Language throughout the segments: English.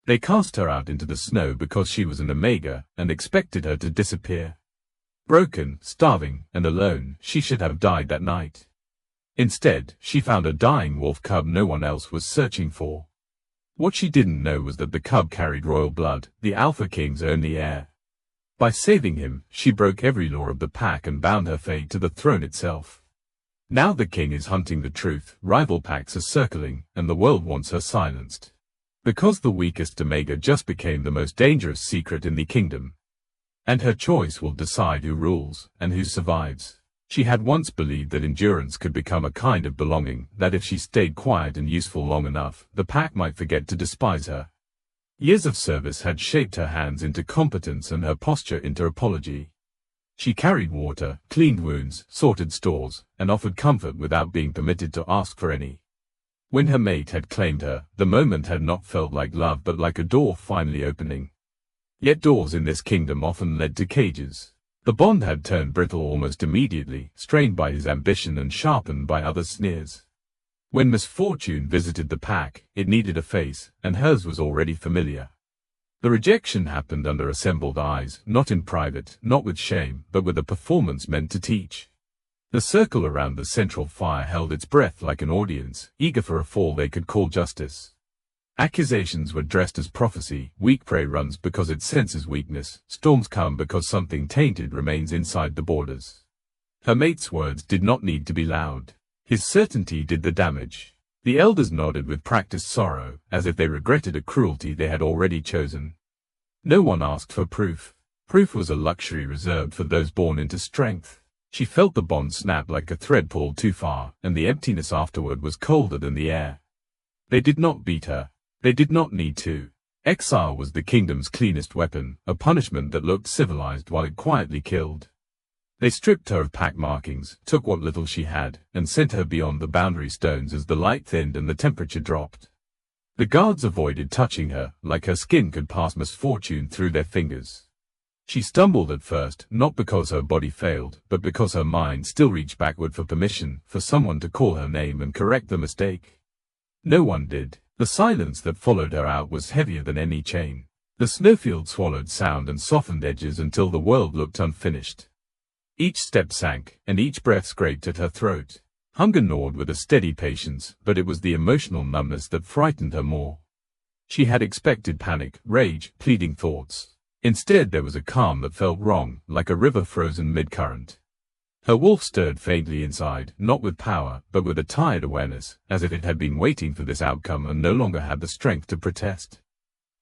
They cast her out into the snow because she was an Omega and expected her to disappear. Broken, starving, and alone, she should have died that night. Instead, she found a dying wolf cub no one else was searching for. What she didn't know was that the cub carried royal blood, the Alpha King's only heir. By saving him, she broke every law of the pack and bound her fate to the throne itself. Now the king is hunting the truth, rival packs are circling, and the world wants her silenced. Because the weakest Omega just became the most dangerous secret in the kingdom. And her choice will decide who rules, and who survives. She had once believed that endurance could become a kind of belonging, that if she stayed quiet and useful long enough, the pack might forget to despise her. Years of service had shaped her hands into competence and her posture into apology. She carried water, cleaned wounds, sorted stores, and offered comfort without being permitted to ask for any. When her mate had claimed her, the moment had not felt like love but like a door finally opening. Yet doors in this kingdom often led to cages. The bond had turned brittle almost immediately, strained by his ambition and sharpened by others' sneers. When misfortune visited the pack, it needed a face, and hers was already familiar. The rejection happened under assembled eyes, not in private, not with shame, but with a performance meant to teach. The circle around the central fire held its breath like an audience, eager for a fall they could call justice. Accusations were dressed as prophecy, weak prey runs because it senses weakness, storms come because something tainted remains inside the borders. Her mate's words did not need to be loud. His certainty did the damage. The elders nodded with practiced sorrow, as if they regretted a cruelty they had already chosen. No one asked for proof. Proof was a luxury reserved for those born into strength. She felt the bond snap like a thread pulled too far, and the emptiness afterward was colder than the air. They did not beat her. They did not need to. Exile was the kingdom's cleanest weapon, a punishment that looked civilized while it quietly killed. They stripped her of pack markings, took what little she had, and sent her beyond the boundary stones as the light thinned and the temperature dropped. The guards avoided touching her, like her skin could pass misfortune through their fingers. She stumbled at first, not because her body failed, but because her mind still reached backward for permission, for someone to call her name and correct the mistake. No one did. The silence that followed her out was heavier than any chain. The snowfield swallowed sound and softened edges until the world looked unfinished. Each step sank, and each breath scraped at her throat. Hunger gnawed with a steady patience, but it was the emotional numbness that frightened her more. She had expected panic, rage, pleading thoughts. Instead there was a calm that felt wrong, like a river frozen mid-current. Her wolf stirred faintly inside, not with power, but with a tired awareness, as if it had been waiting for this outcome and no longer had the strength to protest.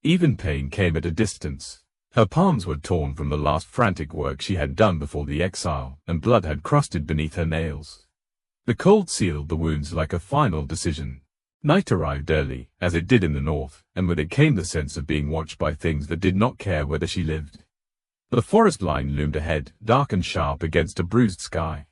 Even pain came at a distance. Her palms were torn from the last frantic work she had done before the exile, and blood had crusted beneath her nails. The cold sealed the wounds like a final decision. Night arrived early, as it did in the north, and with it came the sense of being watched by things that did not care whether she lived. The forest line loomed ahead, dark and sharp against a bruised sky.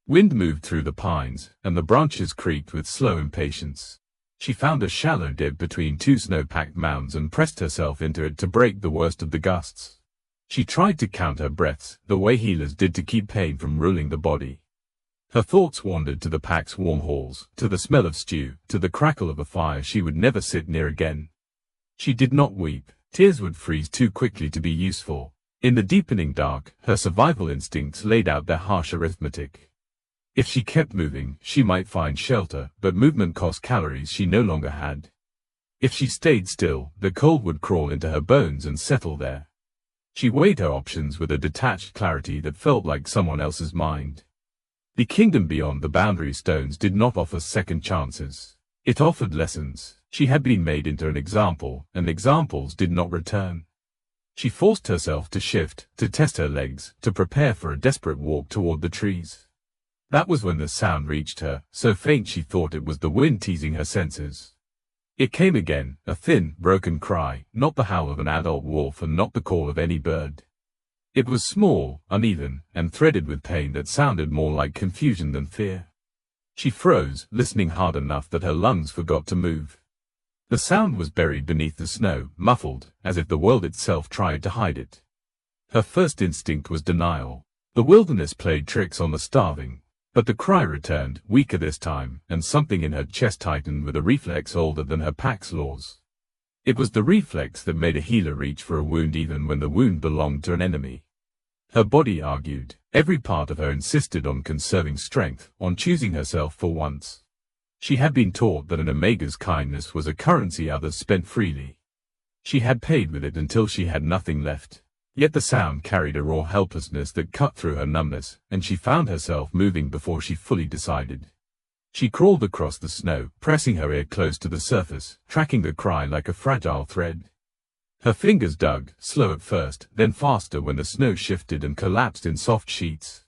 Wind moved through the pines, and the branches creaked with slow impatience. She found a shallow dip between two snow-packed mounds and pressed herself into it to break the worst of the gusts. She tried to count her breaths, the way healers did to keep pain from ruling the body. Her thoughts wandered to the pack's warm halls, to the smell of stew, to the crackle of a fire she would never sit near again. She did not weep. Tears would freeze too quickly to be useful. In the deepening dark, her survival instincts laid out their harsh arithmetic. If she kept moving, she might find shelter, but movement cost calories she no longer had. If she stayed still, the cold would crawl into her bones and settle there. She weighed her options with a detached clarity that felt like someone else's mind. The kingdom beyond the boundary stones did not offer second chances. It offered lessons. She had been made into an example, and examples did not return. She forced herself to shift, to test her legs, to prepare for a desperate walk toward the trees. That was when the sound reached her, so faint she thought it was the wind teasing her senses. It came again, a thin, broken cry, not the howl of an adult wolf and not the call of any bird. It was small, uneven, and threaded with pain that sounded more like confusion than fear. She froze, listening hard enough that her lungs forgot to move. The sound was buried beneath the snow, muffled, as if the world itself tried to hide it. Her first instinct was denial. The wilderness played tricks on the starving. But the cry returned, weaker this time, and something in her chest tightened with a reflex older than her pack's laws. It was the reflex that made a healer reach for a wound even when the wound belonged to an enemy. Her body argued. Every part of her insisted on conserving strength, on choosing herself for once. She had been taught that an Omega's kindness was a currency others spent freely. She had paid with it until she had nothing left. Yet the sound carried a raw helplessness that cut through her numbness, and she found herself moving before she fully decided. She crawled across the snow, pressing her ear close to the surface, tracking the cry like a fragile thread. Her fingers dug, slow at first, then faster when the snow shifted and collapsed in soft sheets.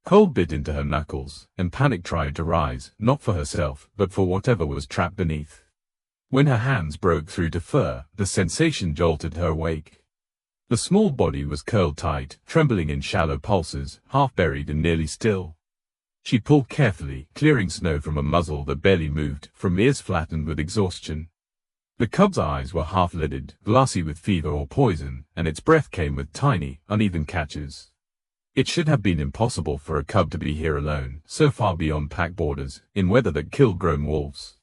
Cold bit into her knuckles, and panic tried to rise, not for herself, but for whatever was trapped beneath. When her hands broke through to fur, the sensation jolted her awake. The small body was curled tight, trembling in shallow pulses, half buried and nearly still. She pulled carefully, clearing snow from a muzzle that barely moved, from ears flattened with exhaustion. The cub's eyes were half-lidded, glassy with fever or poison, and its breath came with tiny, uneven catches. It should have been impossible for a cub to be here alone, so far beyond pack borders, in weather that killed grown wolves.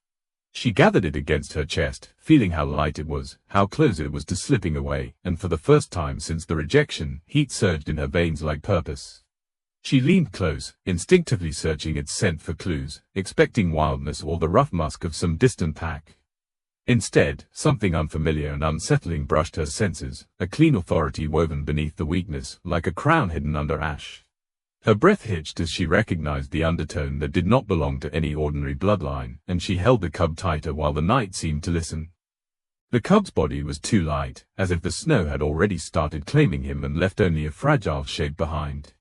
She gathered it against her chest, feeling how light it was, how close it was to slipping away, and for the first time since the rejection, heat surged in her veins like purpose. She leaned close, instinctively searching its scent for clues, expecting wildness or the rough musk of some distant pack. Instead, something unfamiliar and unsettling brushed her senses, a clean authority woven beneath the weakness, like a crown hidden under ash. Her breath hitched as she recognized the undertone that did not belong to any ordinary bloodline, and she held the cub tighter while the night seemed to listen. The cub's body was too light, as if the snow had already started claiming him and left only a fragile shape behind.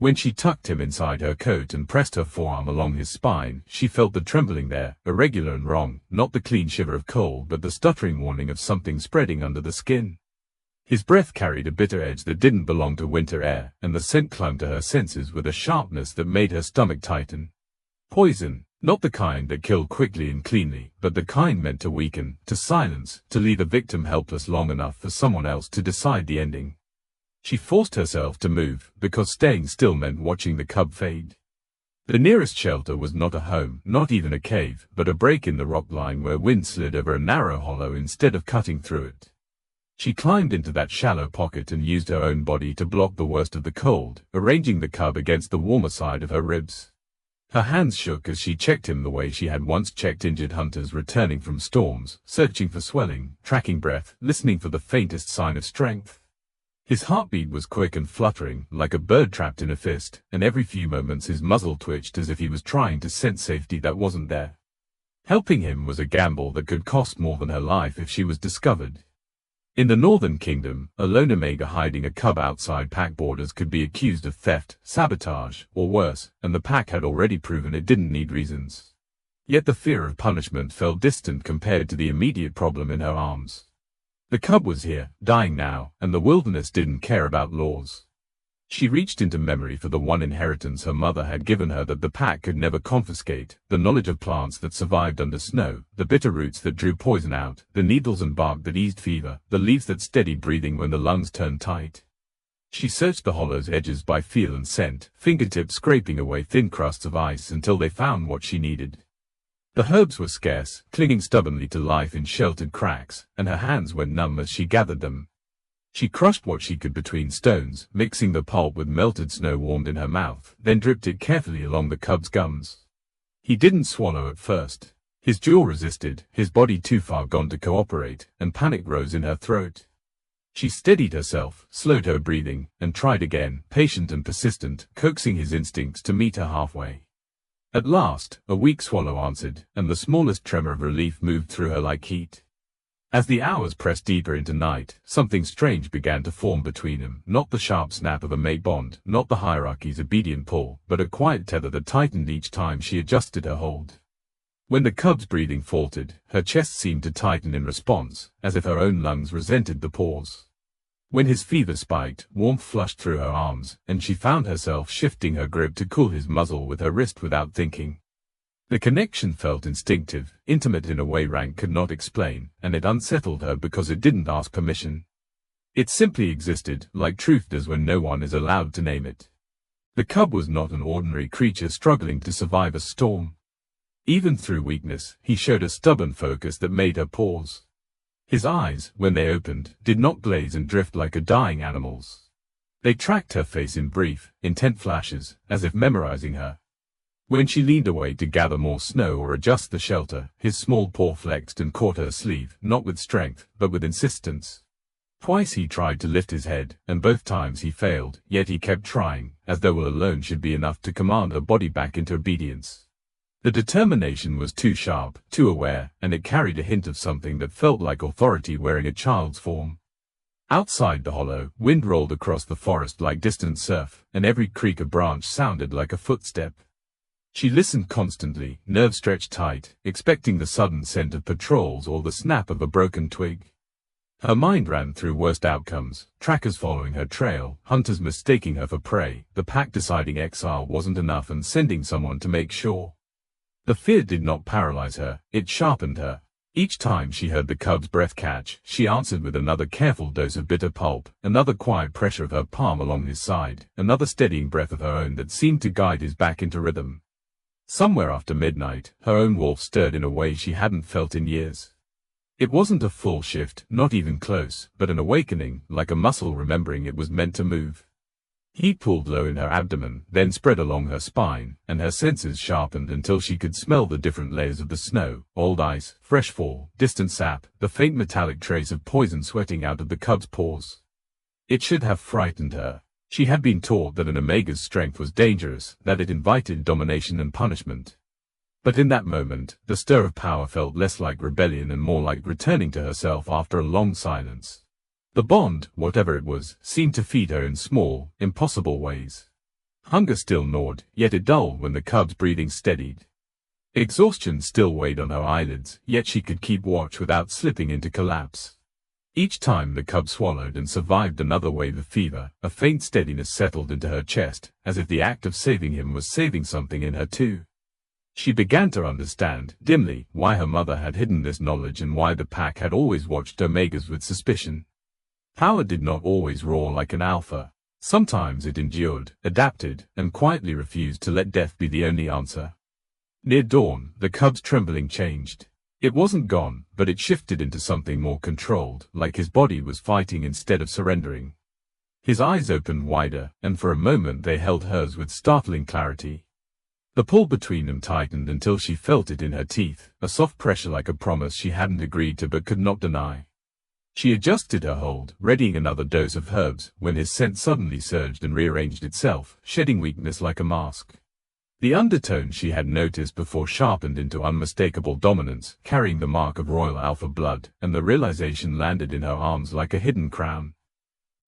When she tucked him inside her coat and pressed her forearm along his spine, she felt the trembling there, irregular and wrong, not the clean shiver of cold but the stuttering warning of something spreading under the skin. His breath carried a bitter edge that didn't belong to winter air, and the scent clung to her senses with a sharpness that made her stomach tighten. Poison, not the kind that killed quickly and cleanly, but the kind meant to weaken, to silence, to leave a victim helpless long enough for someone else to decide the ending. She forced herself to move, because staying still meant watching the cub fade. The nearest shelter was not a home, not even a cave, but a break in the rock line where wind slid over a narrow hollow instead of cutting through it. She climbed into that shallow pocket and used her own body to block the worst of the cold, arranging the cub against the warmer side of her ribs. Her hands shook as she checked him the way she had once checked injured hunters returning from storms, searching for swelling, tracking breath, listening for the faintest sign of strength. His heartbeat was quick and fluttering, like a bird trapped in a fist, and every few moments his muzzle twitched as if he was trying to sense safety that wasn't there. Helping him was a gamble that could cost more than her life if she was discovered. In the Northern Kingdom, a lone Omega hiding a cub outside pack borders could be accused of theft, sabotage, or worse, and the pack had already proven it didn't need reasons. Yet the fear of punishment felt distant compared to the immediate problem in her arms. The cub was here, dying now, and the wilderness didn't care about laws. She reached into memory for the one inheritance her mother had given her that the pack could never confiscate, the knowledge of plants that survived under snow, the bitter roots that drew poison out, the needles and bark that eased fever, the leaves that steadied breathing when the lungs turned tight. She searched the hollow's edges by feel and scent, fingertips scraping away thin crusts of ice until they found what she needed. The herbs were scarce, clinging stubbornly to life in sheltered cracks, and her hands went numb as she gathered them. She crushed what she could between stones, mixing the pulp with melted snow warmed in her mouth, then dripped it carefully along the cub's gums. He didn't swallow at first. His jaw resisted, his body too far gone to cooperate, and panic rose in her throat. She steadied herself, slowed her breathing, and tried again, patient and persistent, coaxing his instincts to meet her halfway. At last, a weak swallow answered, and the smallest tremor of relief moved through her like heat. As the hours pressed deeper into night, something strange began to form between them, not the sharp snap of a mate bond, not the hierarchy's obedient pull, but a quiet tether that tightened each time she adjusted her hold. When the cub's breathing faltered, her chest seemed to tighten in response, as if her own lungs resented the pause. When his fever spiked, warmth flushed through her arms, and she found herself shifting her grip to cool his muzzle with her wrist without thinking. The connection felt instinctive, intimate in a way rank could not explain, and it unsettled her because it didn't ask permission. It simply existed, like truth does when no one is allowed to name it. The cub was not an ordinary creature struggling to survive a storm. Even through weakness, he showed a stubborn focus that made her pause. His eyes, when they opened, did not glaze and drift like a dying animal's. They tracked her face in brief, intent flashes, as if memorizing her. When she leaned away to gather more snow or adjust the shelter, his small paw flexed and caught her sleeve, not with strength, but with insistence. Twice he tried to lift his head, and both times he failed, yet he kept trying, as though will alone should be enough to command her body back into obedience. The determination was too sharp, too aware, and it carried a hint of something that felt like authority wearing a child's form. Outside the hollow, wind rolled across the forest like distant surf, and every creak of branch sounded like a footstep. She listened constantly, nerves stretched tight, expecting the sudden scent of patrols or the snap of a broken twig. Her mind ran through worst outcomes, trackers following her trail, hunters mistaking her for prey, the pack deciding exile wasn't enough and sending someone to make sure. The fear did not paralyze her, it sharpened her. Each time she heard the cub's breath catch, she answered with another careful dose of bitter pulp, another quiet pressure of her palm along his side, another steadying breath of her own that seemed to guide his back into rhythm. Somewhere after midnight, her own wolf stirred in a way she hadn't felt in years. It wasn't a full shift, not even close, but an awakening, like a muscle remembering it was meant to move. He pulled low in her abdomen, then spread along her spine, and her senses sharpened until she could smell the different layers of the snow, old ice, fresh fall, distant sap, the faint metallic trace of poison sweating out of the cub's paws. It should have frightened her. She had been taught that an Omega's strength was dangerous, that it invited domination and punishment. But in that moment, the stir of power felt less like rebellion and more like returning to herself after a long silence. The bond, whatever it was, seemed to feed her in small, impossible ways. Hunger still gnawed, yet it dulled when the cub's breathing steadied. Exhaustion still weighed on her eyelids, yet she could keep watch without slipping into collapse. Each time the cub swallowed and survived another wave of fever, a faint steadiness settled into her chest, as if the act of saving him was saving something in her too. She began to understand, dimly, why her mother had hidden this knowledge and why the pack had always watched Omegas with suspicion. Power did not always roar like an alpha. Sometimes it endured, adapted, and quietly refused to let death be the only answer. Near dawn, the cub's trembling changed. It wasn't gone, but it shifted into something more controlled, like his body was fighting instead of surrendering. His eyes opened wider, and for a moment they held hers with startling clarity. The pull between them tightened until she felt it in her teeth, a soft pressure like a promise she hadn't agreed to but could not deny. She adjusted her hold, readying another dose of herbs, when his scent suddenly surged and rearranged itself, shedding weakness like a mask. The undertone she had noticed before sharpened into unmistakable dominance, carrying the mark of royal alpha blood, and the realization landed in her arms like a hidden crown.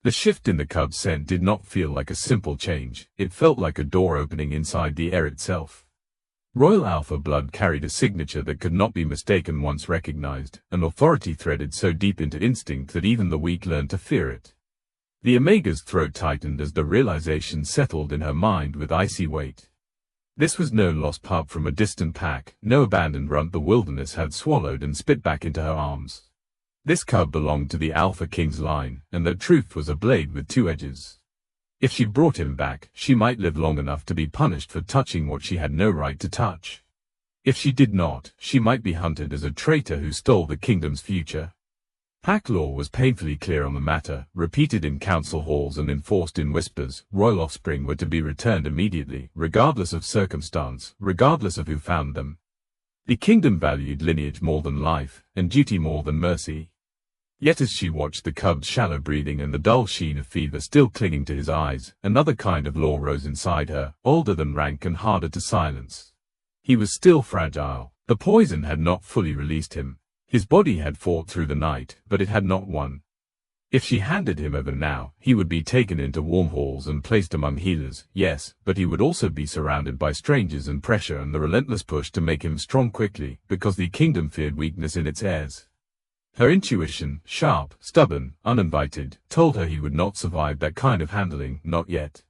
The shift in the cub's scent did not feel like a simple change, it felt like a door opening inside the air itself. Royal alpha blood carried a signature that could not be mistaken once recognized, an authority threaded so deep into instinct that even the weak learned to fear it. The Omega's throat tightened as the realization settled in her mind with icy weight. This was no lost pup from a distant pack, no abandoned runt the wilderness had swallowed and spit back into her arms. This cub belonged to the Alpha King's line, and the truth was a blade with two edges. If she brought him back, she might live long enough to be punished for touching what she had no right to touch. If she did not, she might be hunted as a traitor who stole the kingdom's future. Pack law was painfully clear on the matter, repeated in council halls and enforced in whispers. Royal offspring were to be returned immediately, regardless of circumstance, regardless of who found them. The kingdom valued lineage more than life, and duty more than mercy. Yet as she watched the cub's shallow breathing and the dull sheen of fever still clinging to his eyes, another kind of law rose inside her, older than rank and harder to silence. He was still fragile. The poison had not fully released him. His body had fought through the night, but it had not won. If she handed him over now, he would be taken into warm halls and placed among healers, yes, but he would also be surrounded by strangers and pressure and the relentless push to make him strong quickly, because the kingdom feared weakness in its heirs. Her intuition, sharp, stubborn, uninvited, told her he would not survive that kind of handling, not yet.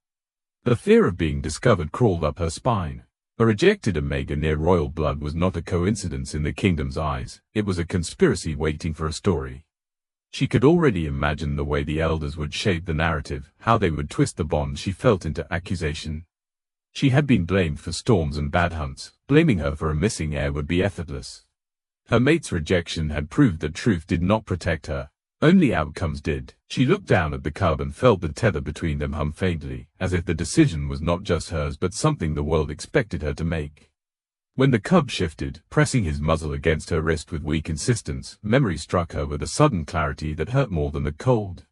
The fear of being discovered crawled up her spine. A rejected Omega near royal blood was not a coincidence in the kingdom's eyes, it was a conspiracy waiting for a story. She could already imagine the way the elders would shape the narrative, how they would twist the bond she felt into accusation. She had been blamed for storms and bad hunts, blaming her for a missing heir would be effortless. Her mate's rejection had proved that truth did not protect her. Only outcomes did. She looked down at the cub and felt the tether between them hum faintly, as if the decision was not just hers but something the world expected her to make. When the cub shifted, pressing his muzzle against her wrist with weak insistence, memory struck her with a sudden clarity that hurt more than the cold.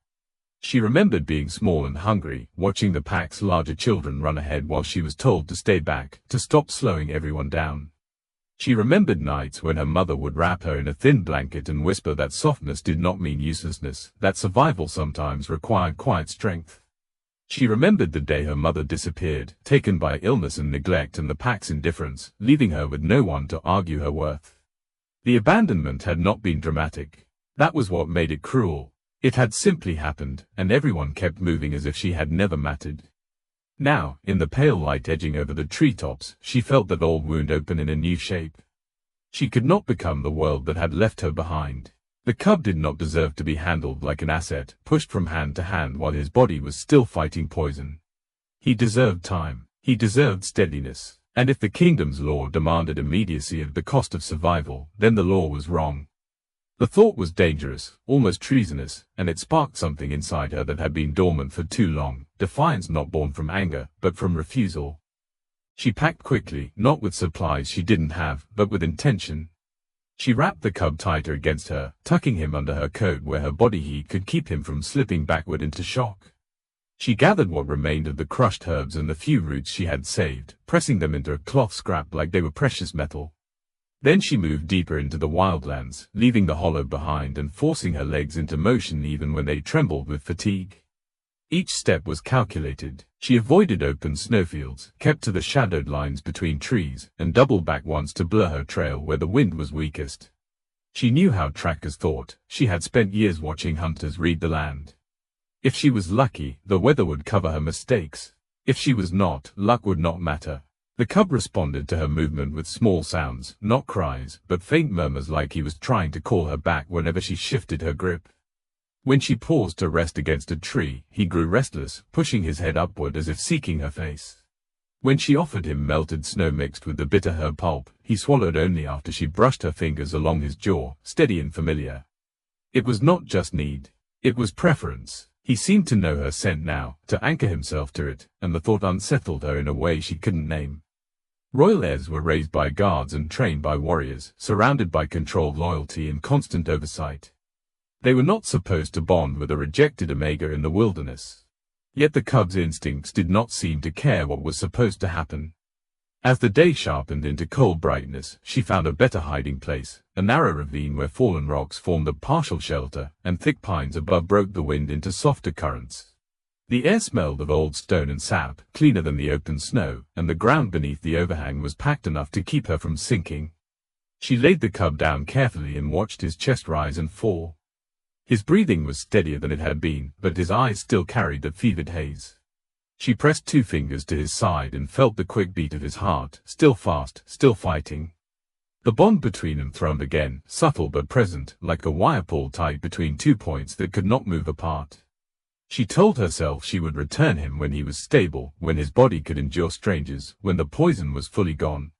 She remembered being small and hungry, watching the pack's larger children run ahead while she was told to stay back, to stop slowing everyone down. She remembered nights when her mother would wrap her in a thin blanket and whisper that softness did not mean uselessness, that survival sometimes required quiet strength. She remembered the day her mother disappeared, taken by illness and neglect and the pack's indifference, leaving her with no one to argue her worth. The abandonment had not been dramatic. That was what made it cruel. It had simply happened, and everyone kept moving as if she had never mattered. Now, in the pale light edging over the treetops, she felt that old wound open in a new shape. She could not become the world that had left her behind. The cub did not deserve to be handled like an asset, pushed from hand to hand while his body was still fighting poison. He deserved time. He deserved steadiness. And if the kingdom's law demanded immediacy at the cost of survival, then the law was wrong. The thought was dangerous, almost treasonous, and it sparked something inside her that had been dormant for too long, defiance not born from anger, but from refusal. She packed quickly, not with supplies she didn't have, but with intention. She wrapped the cub tighter against her, tucking him under her coat where her body heat could keep him from slipping backward into shock. She gathered what remained of the crushed herbs and the few roots she had saved, pressing them into a cloth scrap like they were precious metal. Then she moved deeper into the wildlands, leaving the hollow behind and forcing her legs into motion even when they trembled with fatigue. Each step was calculated. She avoided open snowfields, kept to the shadowed lines between trees, and doubled back once to blur her trail where the wind was weakest. She knew how trackers thought. She had spent years watching hunters read the land. If she was lucky, the weather would cover her mistakes. If she was not, luck would not matter. The cub responded to her movement with small sounds, not cries, but faint murmurs like he was trying to call her back whenever she shifted her grip. When she paused to rest against a tree, he grew restless, pushing his head upward as if seeking her face. When she offered him melted snow mixed with the bitter herb pulp, he swallowed only after she brushed her fingers along his jaw, steady and familiar. It was not just need. It was preference. He seemed to know her scent now, to anchor himself to it, and the thought unsettled her in a way she couldn't name. Royal heirs were raised by guards and trained by warriors, surrounded by controlled loyalty and constant oversight. They were not supposed to bond with a rejected Omega in the wilderness. Yet the cub's instincts did not seem to care what was supposed to happen. As the day sharpened into cold brightness, she found a better hiding place, a narrow ravine where fallen rocks formed a partial shelter, and thick pines above broke the wind into softer currents. The air smelled of old stone and sap, cleaner than the open snow, and the ground beneath the overhang was packed enough to keep her from sinking. She laid the cub down carefully and watched his chest rise and fall. His breathing was steadier than it had been, but his eyes still carried the fevered haze. She pressed 2 fingers to his side and felt the quick beat of his heart, still fast, still fighting. The bond between them thrummed again, subtle but present, like a wire pulled tight between 2 points that could not move apart. She told herself she would return him when he was stable, when his body could endure strangers, when the poison was fully gone.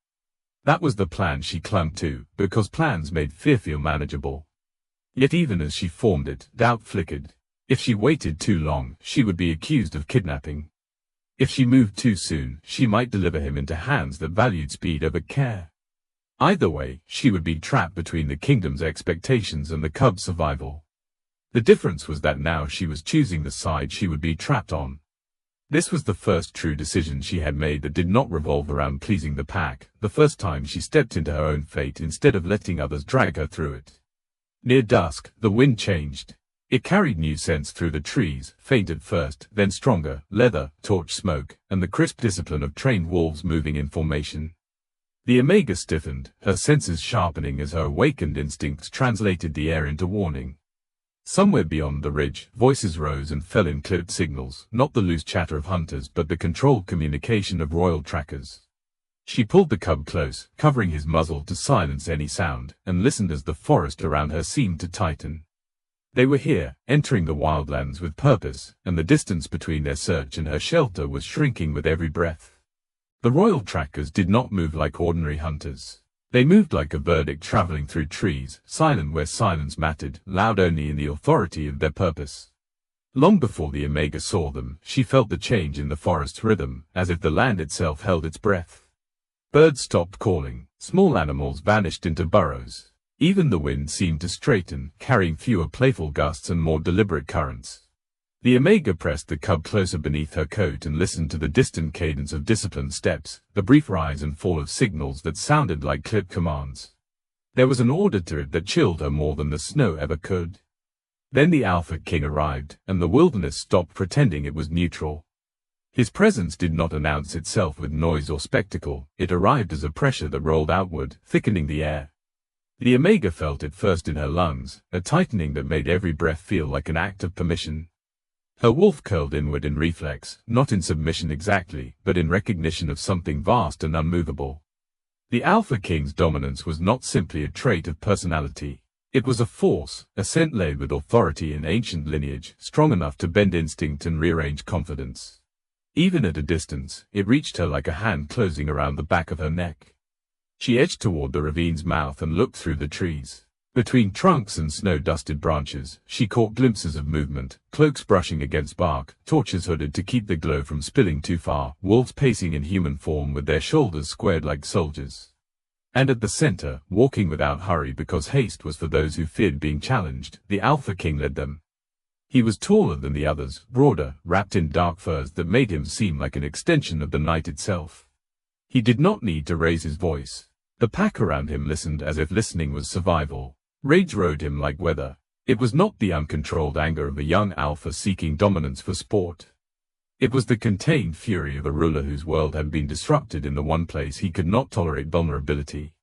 That was the plan she clung to, because plans made fear feel manageable. Yet even as she formed it, doubt flickered. If she waited too long, she would be accused of kidnapping. If she moved too soon, she might deliver him into hands that valued speed over care. Either way, she would be trapped between the kingdom's expectations and the cub's survival. The difference was that now she was choosing the side she would be trapped on. This was the first true decision she had made that did not revolve around pleasing the pack, the first time she stepped into her own fate instead of letting others drag her through it. Near dusk, the wind changed. It carried new scents through the trees, faint at first, then stronger, leather, torch smoke, and the crisp discipline of trained wolves moving in formation. The Omega stiffened, her senses sharpening as her awakened instincts translated the air into warning. Somewhere beyond the ridge, voices rose and fell in clipped signals, not the loose chatter of hunters but the controlled communication of royal trackers. She pulled the cub close, covering his muzzle to silence any sound, and listened as the forest around her seemed to tighten. They were here, entering the wildlands with purpose, and the distance between their search and her shelter was shrinking with every breath. The royal trackers did not move like ordinary hunters. They moved like a verdict traveling through trees, silent where silence mattered, loud only in the authority of their purpose. Long before the Omega saw them, she felt the change in the forest's rhythm, as if the land itself held its breath. Birds stopped calling, small animals vanished into burrows. Even the wind seemed to straighten, carrying fewer playful gusts and more deliberate currents. The Omega pressed the cub closer beneath her coat and listened to the distant cadence of disciplined steps, the brief rise and fall of signals that sounded like clipped commands. There was an order to it that chilled her more than the snow ever could. Then the Alpha King arrived, and the wilderness stopped pretending it was neutral. His presence did not announce itself with noise or spectacle, it arrived as a pressure that rolled outward, thickening the air. The Omega felt it first in her lungs, a tightening that made every breath feel like an act of permission. Her wolf curled inward in reflex, not in submission exactly, but in recognition of something vast and unmovable. The Alpha King's dominance was not simply a trait of personality. It was a force, a scent laid with authority in ancient lineage, strong enough to bend instinct and rearrange confidence. Even at a distance, it reached her like a hand closing around the back of her neck. She edged toward the ravine's mouth and looked through the trees. Between trunks and snow-dusted branches, she caught glimpses of movement, cloaks brushing against bark, torches hooded to keep the glow from spilling too far, wolves pacing in human form with their shoulders squared like soldiers. And at the center, walking without hurry because haste was for those who feared being challenged, the Alpha King led them. He was taller than the others, broader, wrapped in dark furs that made him seem like an extension of the night itself. He did not need to raise his voice. The pack around him listened as if listening was survival. Rage rode him like weather. It was not the uncontrolled anger of a young alpha seeking dominance for sport. It was the contained fury of a ruler whose world had been disrupted in the one place he could not tolerate vulnerability.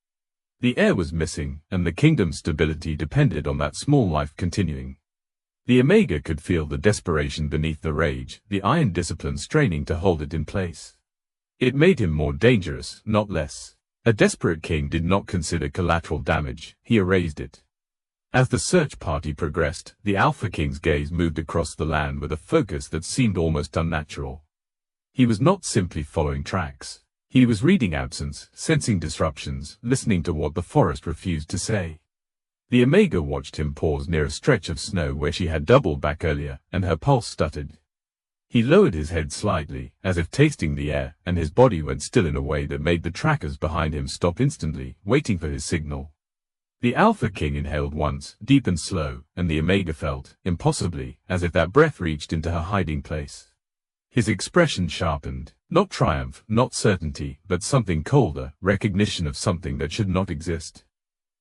The heir was missing, and the kingdom's stability depended on that small life continuing. The Omega could feel the desperation beneath the rage, the iron discipline straining to hold it in place. It made him more dangerous, not less. A desperate king did not consider collateral damage, he erased it. As the search party progressed, the Alpha King's gaze moved across the land with a focus that seemed almost unnatural. He was not simply following tracks. He was reading absence, sensing disruptions, listening to what the forest refused to say. The Omega watched him pause near a stretch of snow where she had doubled back earlier, and her pulse stuttered. He lowered his head slightly, as if tasting the air, and his body went still in a way that made the trackers behind him stop instantly, waiting for his signal. The Alpha King inhaled once, deep and slow, and the Omega felt, impossibly, as if that breath reached into her hiding place. His expression sharpened, not triumph, not certainty, but something colder, recognition of something that should not exist.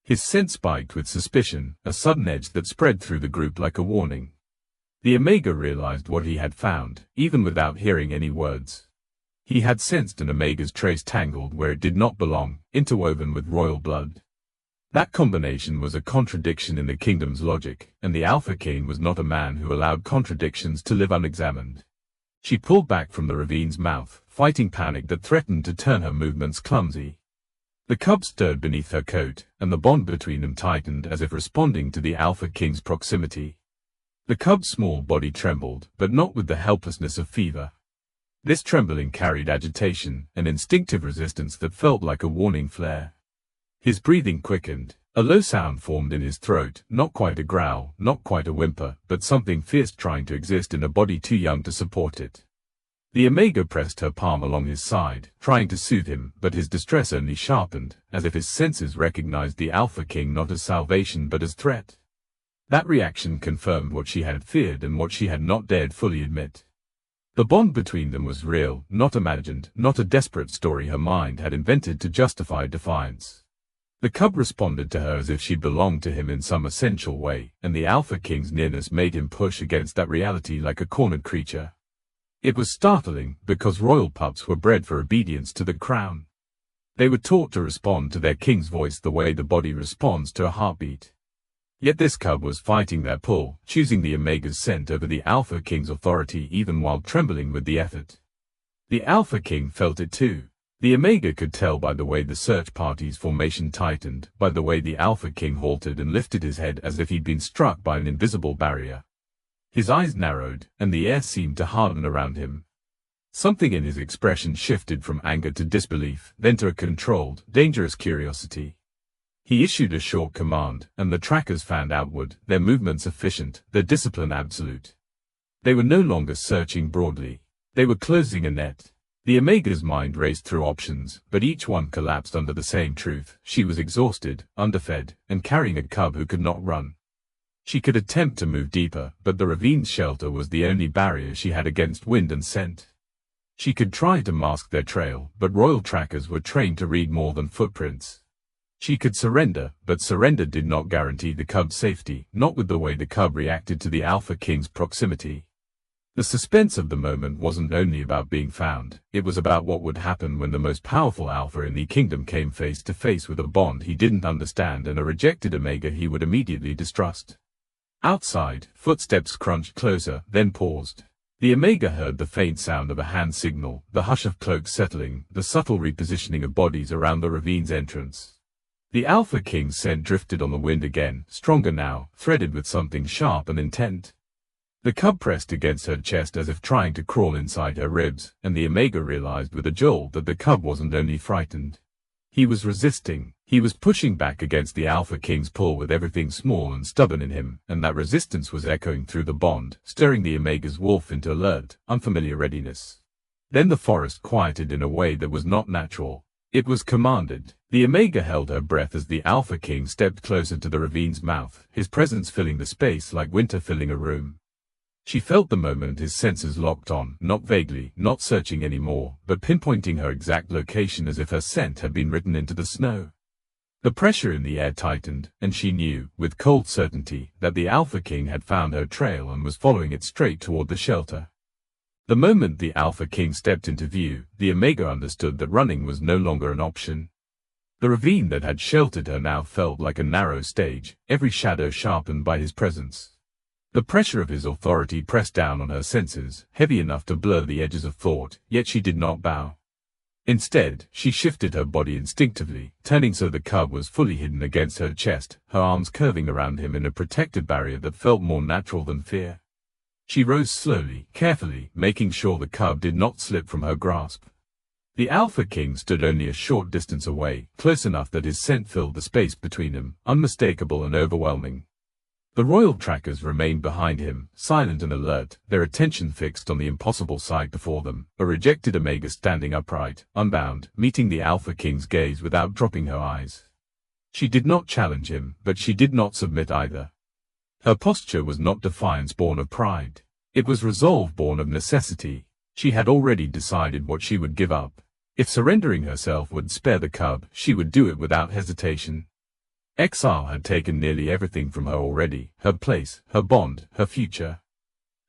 His scent spiked with suspicion, a sudden edge that spread through the group like a warning. The Omega realized what he had found, even without hearing any words. He had sensed an Omega's trace tangled where it did not belong, interwoven with royal blood. That combination was a contradiction in the kingdom's logic, and the Alpha King was not a man who allowed contradictions to live unexamined. She pulled back from the ravine's mouth, fighting panic that threatened to turn her movements clumsy. The cub stirred beneath her coat, and the bond between them tightened as if responding to the Alpha King's proximity. The cub's small body trembled, but not with the helplessness of fever. This trembling carried agitation, an instinctive resistance that felt like a warning flare. His breathing quickened. A low sound formed in his throat, not quite a growl, not quite a whimper, but something fierce trying to exist in a body too young to support it. The Omega pressed her palm along his side, trying to soothe him, but his distress only sharpened, as if his senses recognized the Alpha King not as salvation but as threat. That reaction confirmed what she had feared and what she had not dared fully admit. The bond between them was real, not imagined, not a desperate story her mind had invented to justify defiance. The cub responded to her as if she belonged to him in some essential way, and the Alpha King's nearness made him push against that reality like a cornered creature. It was startling, because royal pups were bred for obedience to the crown. They were taught to respond to their king's voice the way the body responds to a heartbeat. Yet this cub was fighting that pull, choosing the Omega's scent over the Alpha King's authority even while trembling with the effort. The Alpha King felt it too. The Omega could tell by the way the search party's formation tightened, by the way the Alpha King halted and lifted his head as if he'd been struck by an invisible barrier. His eyes narrowed, and the air seemed to harden around him. Something in his expression shifted from anger to disbelief, then to a controlled, dangerous curiosity. He issued a short command, and the trackers fanned outward, their movements efficient, their discipline absolute. They were no longer searching broadly. They were closing a net. The Omega's mind raced through options, but each one collapsed under the same truth. She was exhausted, underfed, and carrying a cub who could not run. She could attempt to move deeper, but the ravine's shelter was the only barrier she had against wind and scent. She could try to mask their trail, but royal trackers were trained to read more than footprints. She could surrender, but surrender did not guarantee the cub's safety, not with the way the cub reacted to the Alpha King's proximity. The suspense of the moment wasn't only about being found, it was about what would happen when the most powerful Alpha in the kingdom came face to face with a bond he didn't understand and a rejected Omega he would immediately distrust. Outside, footsteps crunched closer, then paused. The Omega heard the faint sound of a hand signal, the hush of cloaks settling, the subtle repositioning of bodies around the ravine's entrance. The Alpha King's scent drifted on the wind again, stronger now, threaded with something sharp and intent. The cub pressed against her chest as if trying to crawl inside her ribs, and the Omega realized with a jolt that the cub wasn't only frightened. He was resisting. He was pushing back against the Alpha King's pull with everything small and stubborn in him, and that resistance was echoing through the bond, stirring the Omega's wolf into alert, unfamiliar readiness. Then the forest quieted in a way that was not natural. It was commanded. The Omega held her breath as the Alpha King stepped closer to the ravine's mouth, his presence filling the space like winter filling a room. She felt the moment his senses locked on, not vaguely, not searching anymore, but pinpointing her exact location as if her scent had been written into the snow. The pressure in the air tightened, and she knew, with cold certainty, that the Alpha King had found her trail and was following it straight toward the shelter. The moment the Alpha King stepped into view, the Omega understood that running was no longer an option. The ravine that had sheltered her now felt like a narrow stage, every shadow sharpened by his presence. The pressure of his authority pressed down on her senses, heavy enough to blur the edges of thought, yet she did not bow. Instead, she shifted her body instinctively, turning so the cub was fully hidden against her chest, her arms curving around him in a protective barrier that felt more natural than fear. She rose slowly, carefully, making sure the cub did not slip from her grasp. The Alpha King stood only a short distance away, close enough that his scent filled the space between them, unmistakable and overwhelming. The royal trackers remained behind him, silent and alert, their attention fixed on the impossible sight before them, a rejected Omega standing upright, unbound, meeting the Alpha King's gaze without dropping her eyes. She did not challenge him, but she did not submit either. Her posture was not defiance born of pride. It was resolve born of necessity. She had already decided what she would give up. If surrendering herself would spare the cub, she would do it without hesitation. Exile had taken nearly everything from her already, her place, her bond, her future.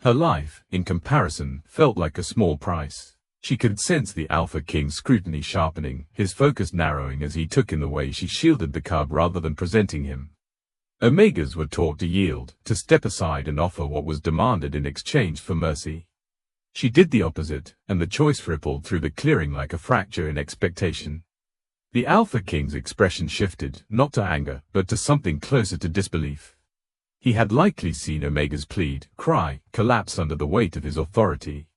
Her life, in comparison, felt like a small price. She could sense the Alpha King's scrutiny sharpening, his focus narrowing as he took in the way she shielded the cub rather than presenting him. Omegas were taught to yield, to step aside and offer what was demanded in exchange for mercy. She did the opposite, and the choice rippled through the clearing like a fracture in expectation. The Alpha King's expression shifted, not to anger, but to something closer to disbelief. He had likely seen Omega's plead, cry, collapse under the weight of his authority.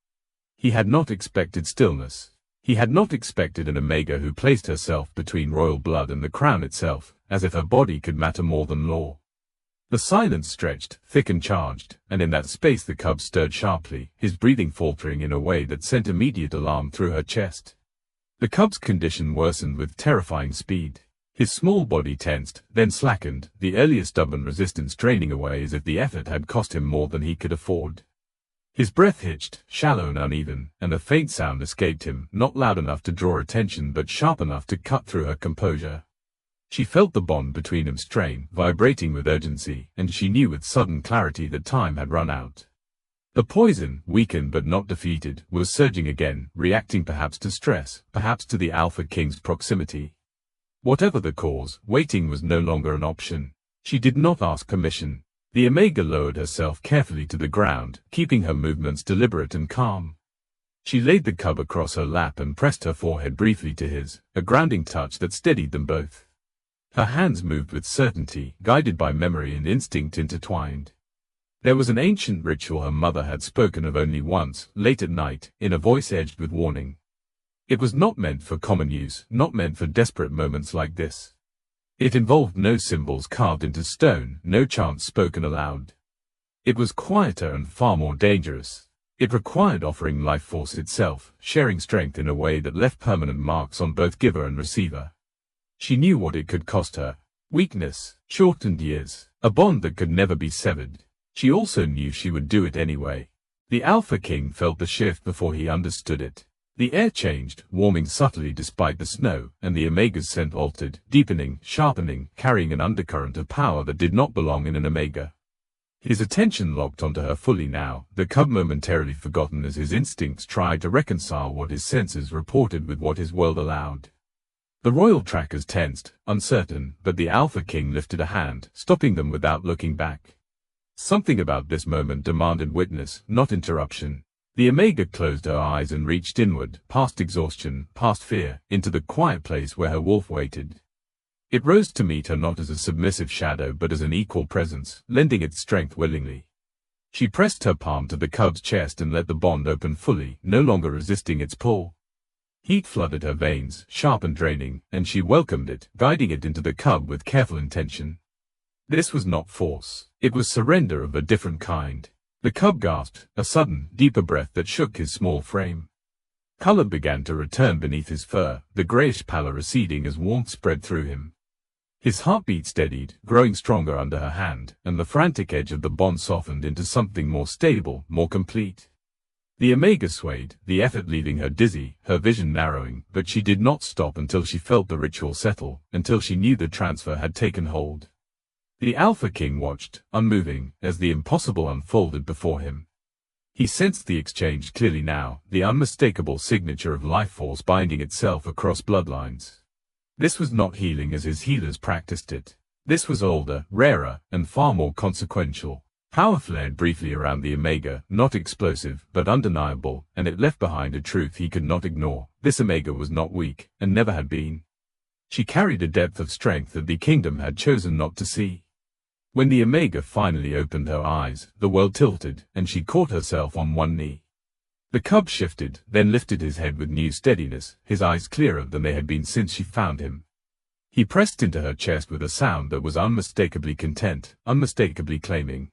He had not expected stillness. He had not expected an Omega who placed herself between royal blood and the crown itself, as if her body could matter more than law. The silence stretched, thick and charged, and in that space the cub stirred sharply, his breathing faltering in a way that sent immediate alarm through her chest. The cub's condition worsened with terrifying speed. His small body tensed, then slackened, the earlier stubborn resistance draining away as if the effort had cost him more than he could afford. His breath hitched, shallow and uneven, and a faint sound escaped him, not loud enough to draw attention but sharp enough to cut through her composure. She felt the bond between them strain, vibrating with urgency, and she knew with sudden clarity that time had run out. The poison, weakened but not defeated, was surging again, reacting perhaps to stress, perhaps to the Alpha King's proximity. Whatever the cause, waiting was no longer an option. She did not ask permission. The Omega lowered herself carefully to the ground, keeping her movements deliberate and calm. She laid the cub across her lap and pressed her forehead briefly to his, a grounding touch that steadied them both. Her hands moved with certainty, guided by memory and instinct intertwined. There was an ancient ritual her mother had spoken of only once, late at night, in a voice edged with warning. It was not meant for common use, not meant for desperate moments like this. It involved no symbols carved into stone, no chants spoken aloud. It was quieter and far more dangerous. It required offering life force itself, sharing strength in a way that left permanent marks on both giver and receiver. She knew what it could cost her. Weakness, shortened years, a bond that could never be severed. She also knew she would do it anyway. The Alpha King felt the shift before he understood it. The air changed, warming subtly despite the snow, and the Omega's scent altered, deepening, sharpening, carrying an undercurrent of power that did not belong in an Omega. His attention locked onto her fully now, the cub momentarily forgotten as his instincts tried to reconcile what his senses reported with what his world allowed. The royal trackers tensed, uncertain, but the Alpha King lifted a hand, stopping them without looking back. Something about this moment demanded witness, not interruption. The Omega closed her eyes and reached inward, past exhaustion, past fear, into the quiet place where her wolf waited. It rose to meet her not as a submissive shadow but as an equal presence, lending its strength willingly. She pressed her palm to the cub's chest and let the bond open fully, no longer resisting its pull. Heat flooded her veins, sharp and draining, and she welcomed it, guiding it into the cub with careful intention. This was not force. It was surrender of a different kind. The cub gasped, a sudden, deeper breath that shook his small frame. Color began to return beneath his fur, the grayish pallor receding as warmth spread through him. His heartbeat steadied, growing stronger under her hand, and the frantic edge of the bond softened into something more stable, more complete. The Omega swayed, the effort leaving her dizzy, her vision narrowing, but she did not stop until she felt the ritual settle, until she knew the transfer had taken hold. The Alpha King watched, unmoving, as the impossible unfolded before him. He sensed the exchange clearly now, the unmistakable signature of life force binding itself across bloodlines. This was not healing as his healers practiced it. This was older, rarer, and far more consequential. Power flared briefly around the Omega, not explosive, but undeniable, and it left behind a truth he could not ignore. This Omega was not weak, and never had been. She carried a depth of strength that the kingdom had chosen not to see. When the Omega finally opened her eyes, the world tilted, and she caught herself on one knee. The cub shifted, then lifted his head with new steadiness, his eyes clearer than they had been since she found him. He pressed into her chest with a sound that was unmistakably content, unmistakably claiming.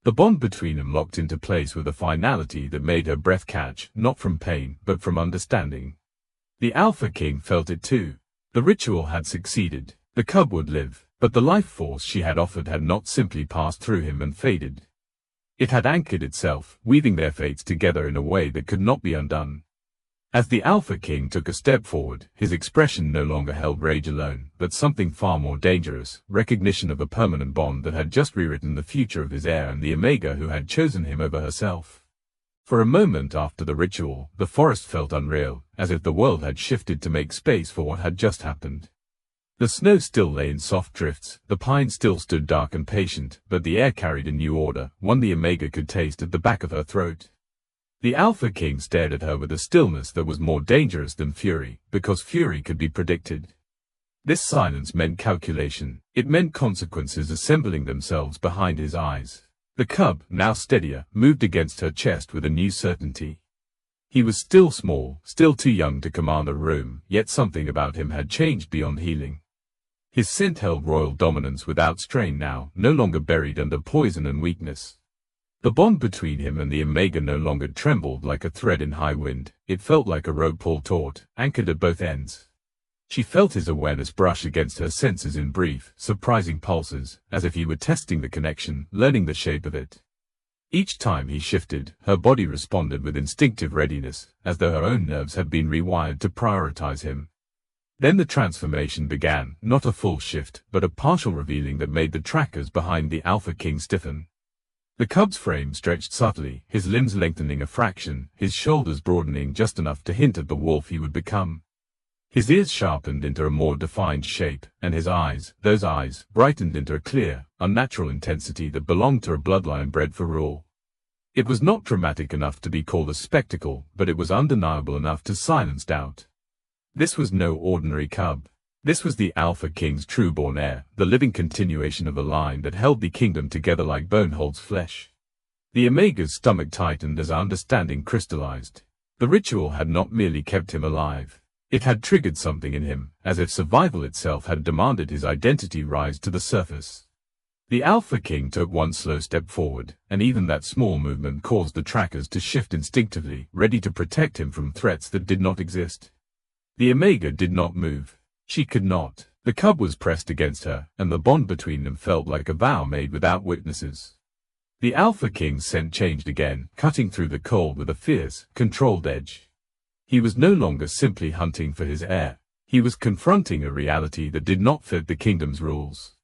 The bond between them locked into place with a finality that made her breath catch, not from pain, but from understanding. The Alpha King felt it too. The ritual had succeeded. The cub would live, but the life force she had offered had not simply passed through him and faded. It had anchored itself, weaving their fates together in a way that could not be undone. As the Alpha King took a step forward, his expression no longer held rage alone, but something far more dangerous, recognition of a permanent bond that had just rewritten the future of his heir and the Omega who had chosen him over herself. For a moment after the ritual, the forest felt unreal, as if the world had shifted to make space for what had just happened. The snow still lay in soft drifts, the pines still stood dark and patient, but the air carried a new order, one the Omega could taste at the back of her throat. The Alpha King stared at her with a stillness that was more dangerous than fury, because fury could be predicted. This silence meant calculation. It meant consequences assembling themselves behind his eyes. The cub, now steadier, moved against her chest with a new certainty. He was still small, still too young to command a room, yet something about him had changed beyond healing. His scent held royal dominance without strain now, no longer buried under poison and weakness. The bond between him and the Omega no longer trembled like a thread in high wind. It felt like a rope pulled taut, anchored at both ends. She felt his awareness brush against her senses in brief, surprising pulses, as if he were testing the connection, learning the shape of it. Each time he shifted, her body responded with instinctive readiness, as though her own nerves had been rewired to prioritize him. Then the transformation began, not a full shift, but a partial revealing that made the trackers behind the Alpha King stiffen. The cub's frame stretched subtly, his limbs lengthening a fraction, his shoulders broadening just enough to hint at the wolf he would become. His ears sharpened into a more defined shape, and his eyes, those eyes, brightened into a clear, unnatural intensity that belonged to a bloodline bred for rule. It was not dramatic enough to be called a spectacle, but it was undeniable enough to silence doubt. This was no ordinary cub. This was the Alpha King's true-born heir, the living continuation of a line that held the kingdom together like bone holds flesh. The Omega's stomach tightened as understanding crystallized. The ritual had not merely kept him alive. It had triggered something in him, as if survival itself had demanded his identity rise to the surface. The Alpha King took one slow step forward, and even that small movement caused the trackers to shift instinctively, ready to protect him from threats that did not exist. The Omega did not move. She could not. The cub was pressed against her, and the bond between them felt like a vow made without witnesses. The Alpha King's scent changed again, cutting through the cold with a fierce, controlled edge. He was no longer simply hunting for his heir. He was confronting a reality that did not fit the kingdom's rules.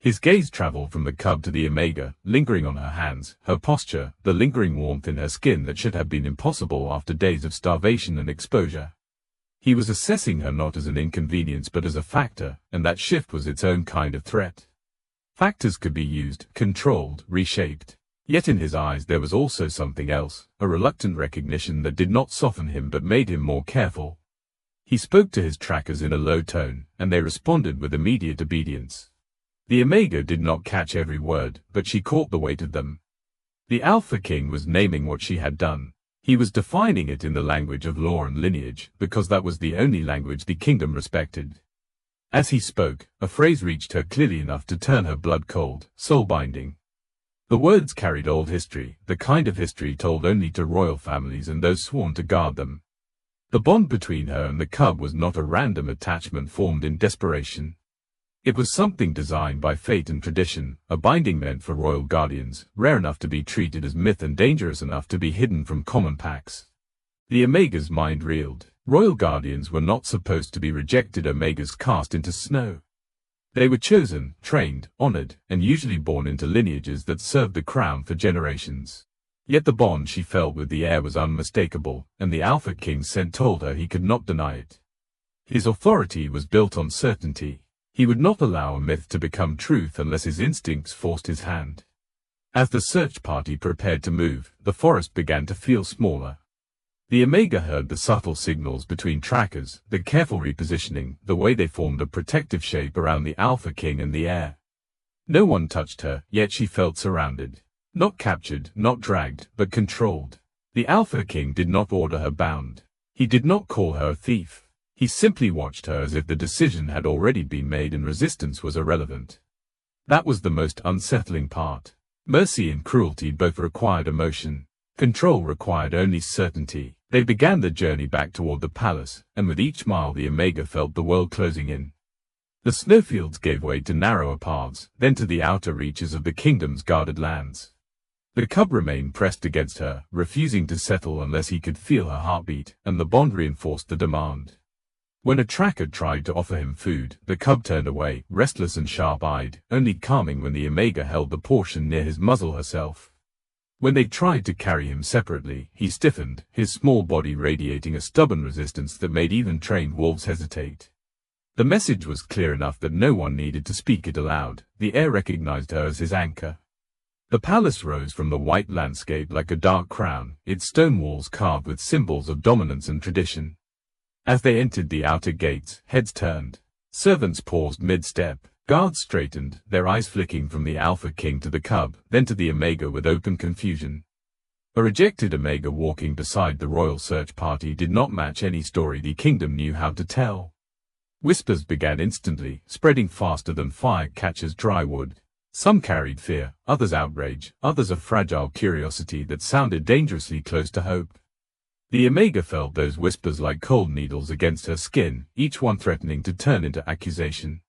His gaze traveled from the cub to the Omega, lingering on her hands, her posture, the lingering warmth in her skin that should have been impossible after days of starvation and exposure. He was assessing her not as an inconvenience but as a factor, and that shift was its own kind of threat. Factors could be used, controlled, reshaped. Yet in his eyes there was also something else, a reluctant recognition that did not soften him but made him more careful. He spoke to his trackers in a low tone, and they responded with immediate obedience. The Omega did not catch every word, but she caught the weight of them. The Alpha King was naming what she had done. He was defining it in the language of law and lineage, because that was the only language the kingdom respected. As he spoke, a phrase reached her clearly enough to turn her blood cold, soul-binding. The words carried old history, the kind of history told only to royal families and those sworn to guard them. The bond between her and the cub was not a random attachment formed in desperation. It was something designed by fate and tradition, a binding meant for royal guardians, rare enough to be treated as myth and dangerous enough to be hidden from common packs. The Omega's mind reeled. Royal guardians were not supposed to be rejected Omegas cast into snow. They were chosen, trained, honored, and usually born into lineages that served the crown for generations. Yet the bond she felt with the heir was unmistakable, and the Alpha King's scent told her he could not deny it. His authority was built on certainty. He would not allow a myth to become truth unless his instincts forced his hand. As the search party prepared to move, the forest began to feel smaller. The Omega heard the subtle signals between trackers, the careful repositioning, the way they formed a protective shape around the Alpha King and the heir. No one touched her, yet she felt surrounded. Not captured, not dragged, but controlled. The Alpha King did not order her bound. He did not call her a thief. He simply watched her as if the decision had already been made and resistance was irrelevant. That was the most unsettling part. Mercy and cruelty both required emotion. Control required only certainty. They began the journey back toward the palace, and with each mile the Omega felt the world closing in. The snowfields gave way to narrower paths, then to the outer reaches of the kingdom's guarded lands. The cub remained pressed against her, refusing to settle unless he could feel her heartbeat, and the bond reinforced the demand. When a tracker tried to offer him food, the cub turned away, restless and sharp-eyed, only calming when the Omega held the portion near his muzzle herself. When they tried to carry him separately, he stiffened, his small body radiating a stubborn resistance that made even trained wolves hesitate. The message was clear enough that no one needed to speak it aloud. The heir recognized her as his anchor. The palace rose from the white landscape like a dark crown, its stone walls carved with symbols of dominance and tradition. As they entered the outer gates, heads turned. Servants paused mid-step. Guards straightened, their eyes flicking from the Alpha King to the cub, then to the Omega with open confusion. A rejected Omega walking beside the royal search party did not match any story the kingdom knew how to tell. Whispers began instantly, spreading faster than fire catches dry wood. Some carried fear, others outrage, others a fragile curiosity that sounded dangerously close to hope. The Omega felt those whispers like cold needles against her skin, each one threatening to turn into accusation.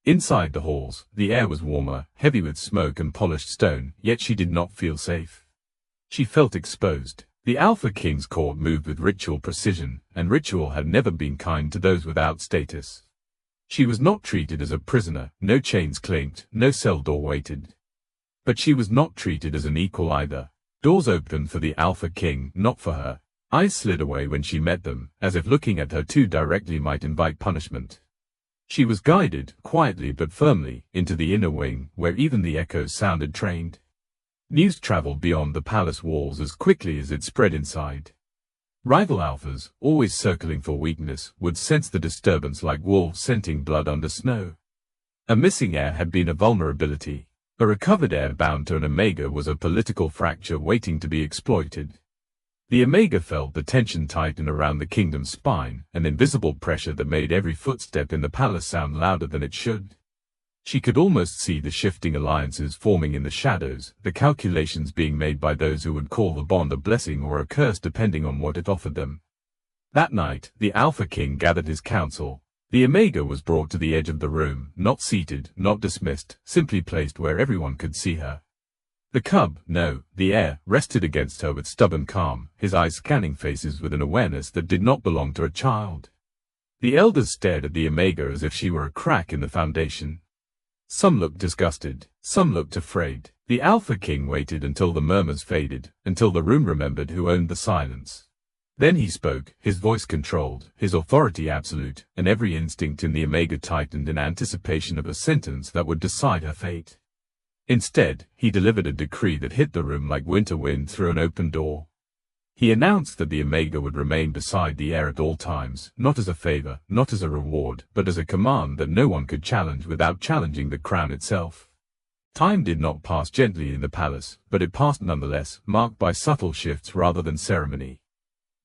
Inside the halls, the air was warmer, heavy with smoke and polished stone, yet she did not feel safe. She felt exposed. The Alpha King's court moved with ritual precision, and ritual had never been kind to those without status. She was not treated as a prisoner, no chains clanked, no cell door waited. But she was not treated as an equal either. Doors opened for the Alpha King, not for her. Eyes slid away when she met them, as if looking at her too directly might invite punishment. She was guided, quietly but firmly, into the inner wing, where even the echoes sounded trained. News traveled beyond the palace walls as quickly as it spread inside. Rival alphas, always circling for weakness, would sense the disturbance like wolves scenting blood under snow. A missing heir had been a vulnerability. A recovered heir bound to an Omega was a political fracture waiting to be exploited. The Omega felt the tension tighten around the kingdom's spine, an invisible pressure that made every footstep in the palace sound louder than it should. She could almost see the shifting alliances forming in the shadows, the calculations being made by those who would call the bond a blessing or a curse depending on what it offered them. That night, the Alpha King gathered his council. The Omega was brought to the edge of the room, not seated, not dismissed, simply placed where everyone could see her. The cub, no, the heir, rested against her with stubborn calm, his eyes scanning faces with an awareness that did not belong to a child. The elders stared at the Omega as if she were a crack in the foundation. Some looked disgusted, some looked afraid. The Alpha King waited until the murmurs faded, until the room remembered who owned the silence. Then he spoke, his voice controlled, his authority absolute, and every instinct in the Omega tightened in anticipation of a sentence that would decide her fate. Instead, he delivered a decree that hit the room like winter wind through an open door. He announced that the Omega would remain beside the heir at all times, not as a favor, not as a reward, but as a command that no one could challenge without challenging the crown itself. Time did not pass gently in the palace, but it passed nonetheless, marked by subtle shifts rather than ceremony.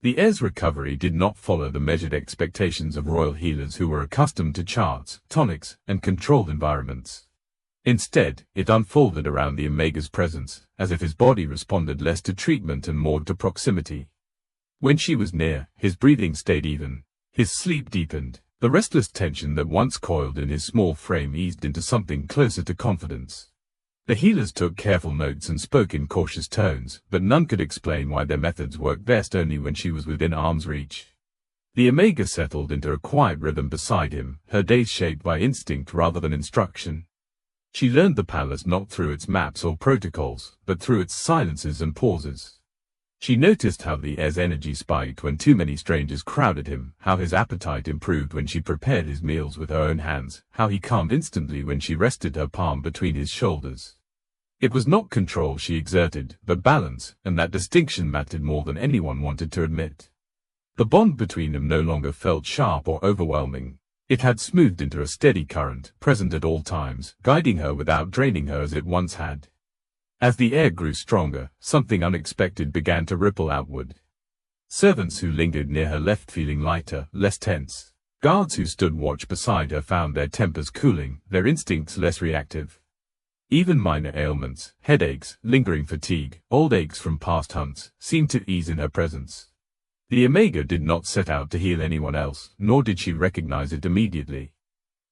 The heir's recovery did not follow the measured expectations of royal healers who were accustomed to charts, tonics, and controlled environments. Instead, it unfolded around the Omega's presence, as if his body responded less to treatment and more to proximity. When she was near, his breathing stayed even. His sleep deepened. The restless tension that once coiled in his small frame eased into something closer to confidence. The healers took careful notes and spoke in cautious tones, but none could explain why their methods worked best only when she was within arm's reach. The Omega settled into a quiet rhythm beside him, her days shaped by instinct rather than instruction. She learned the palace not through its maps or protocols, but through its silences and pauses. She noticed how the heir's energy spiked when too many strangers crowded him, how his appetite improved when she prepared his meals with her own hands, how he calmed instantly when she rested her palm between his shoulders. It was not control she exerted, but balance, and that distinction mattered more than anyone wanted to admit. The bond between them no longer felt sharp or overwhelming. It had smoothed into a steady current, present at all times, guiding her without draining her as it once had. As the heir grew stronger, something unexpected began to ripple outward. Servants who lingered near her left feeling lighter, less tense. Guards who stood watch beside her found their tempers cooling, their instincts less reactive. Even minor ailments, headaches, lingering fatigue, old aches from past hunts, seemed to ease in her presence. The Omega did not set out to heal anyone else, nor did she recognize it immediately.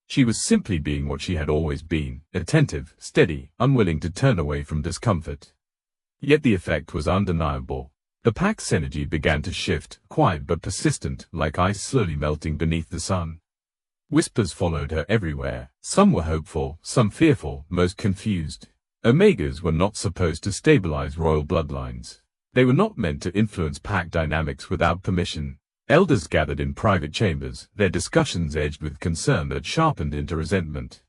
She was simply being what she had always been, attentive, steady, unwilling to turn away from discomfort. Yet the effect was undeniable. The pack's energy began to shift, quiet but persistent, like ice slowly melting beneath the sun. Whispers followed her everywhere. Some were hopeful, some fearful, most confused. Omegas were not supposed to stabilize royal bloodlines. They were not meant to influence pack dynamics without permission. Elders gathered in private chambers, their discussions edged with concern that sharpened into resentment.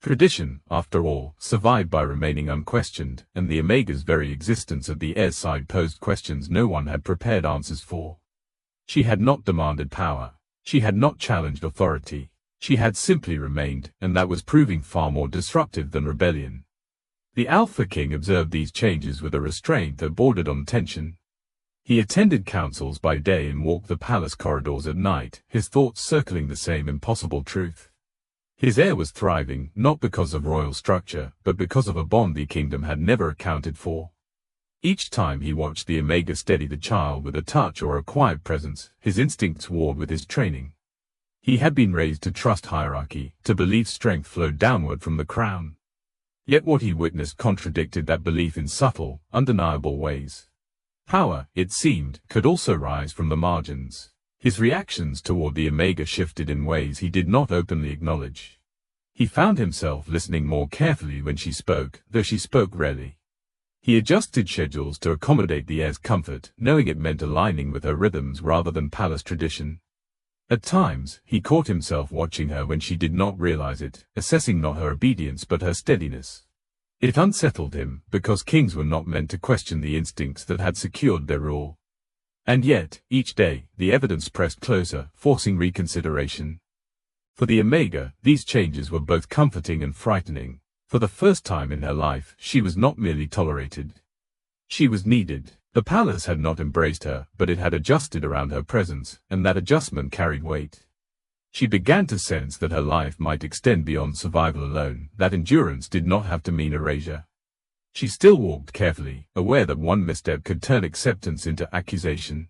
Tradition, after all, survived by remaining unquestioned, and the Omega's very existence at the heir's side posed questions no one had prepared answers for. She had not demanded power. She had not challenged authority. She had simply remained, and that was proving far more disruptive than rebellion. The Alpha King observed these changes with a restraint that bordered on tension. He attended councils by day and walked the palace corridors at night, his thoughts circling the same impossible truth. His heir was thriving, not because of royal structure, but because of a bond the kingdom had never accounted for. Each time he watched the Omega steady the child with a touch or a quiet presence, his instincts warred with his training. He had been raised to trust hierarchy, to believe strength flowed downward from the crown. Yet what he witnessed contradicted that belief in subtle, undeniable ways. Power, it seemed, could also rise from the margins. His reactions toward the Omega shifted in ways he did not openly acknowledge. He found himself listening more carefully when she spoke, though she spoke rarely. He adjusted schedules to accommodate the heir's comfort, knowing it meant aligning with her rhythms rather than palace tradition. At times, he caught himself watching her when she did not realize it, assessing not her obedience but her steadiness. It unsettled him, because kings were not meant to question the instincts that had secured their rule. And yet, each day, the evidence pressed closer, forcing reconsideration. For the Omega, these changes were both comforting and frightening. For the first time in her life, she was not merely tolerated. She was needed. The palace had not embraced her, but it had adjusted around her presence, and that adjustment carried weight. She began to sense that her life might extend beyond survival alone, that endurance did not have to mean erasure. She still walked carefully, aware that one misstep could turn acceptance into accusation.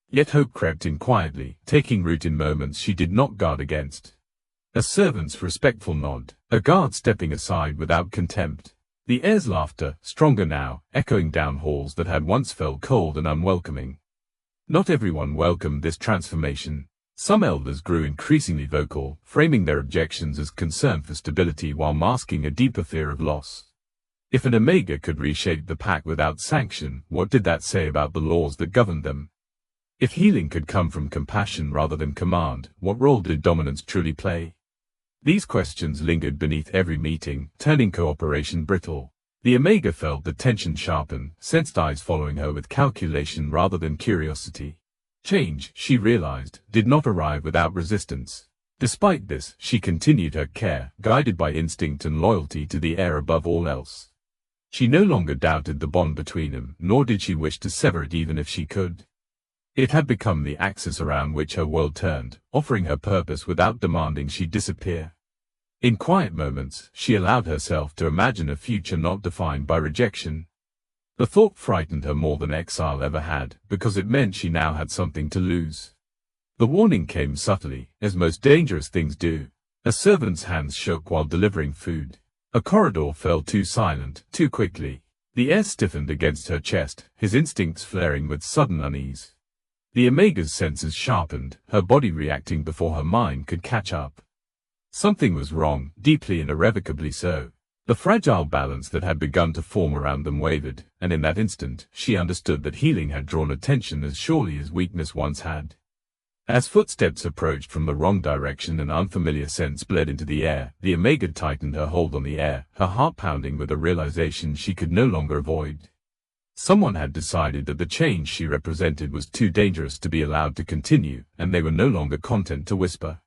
Yet hope crept in quietly, taking root in moments she did not guard against. A servant's respectful nod, a guard stepping aside without contempt. The heir's laughter, stronger now, echoing down halls that had once felt cold and unwelcoming. Not everyone welcomed this transformation. Some elders grew increasingly vocal, framing their objections as concern for stability while masking a deeper fear of loss. If an Omega could reshape the pack without sanction, what did that say about the laws that governed them? If healing could come from compassion rather than command, what role did dominance truly play? These questions lingered beneath every meeting, turning cooperation brittle. The Omega felt the tension sharpen, sensed eyes following her with calculation rather than curiosity. Change, she realized, did not arrive without resistance. Despite this, she continued her care, guided by instinct and loyalty to the heir above all else. She no longer doubted the bond between them, nor did she wish to sever it even if she could. It had become the axis around which her world turned, offering her purpose without demanding she disappear. In quiet moments, she allowed herself to imagine a future not defined by rejection. The thought frightened her more than exile ever had, because it meant she now had something to lose. The warning came subtly, as most dangerous things do. A servant's hands shook while delivering food. A corridor fell too silent, too quickly. The air stiffened against her chest, his instincts flaring with sudden unease. The Omega's senses sharpened, her body reacting before her mind could catch up. Something was wrong, deeply and irrevocably so. The fragile balance that had begun to form around them wavered, and in that instant, she understood that healing had drawn attention as surely as weakness once had. As footsteps approached from the wrong direction and unfamiliar scents bled into the air, the Omega tightened her hold on the air, her heart pounding with a realization she could no longer avoid. Someone had decided that the change she represented was too dangerous to be allowed to continue, and they were no longer content to whisper.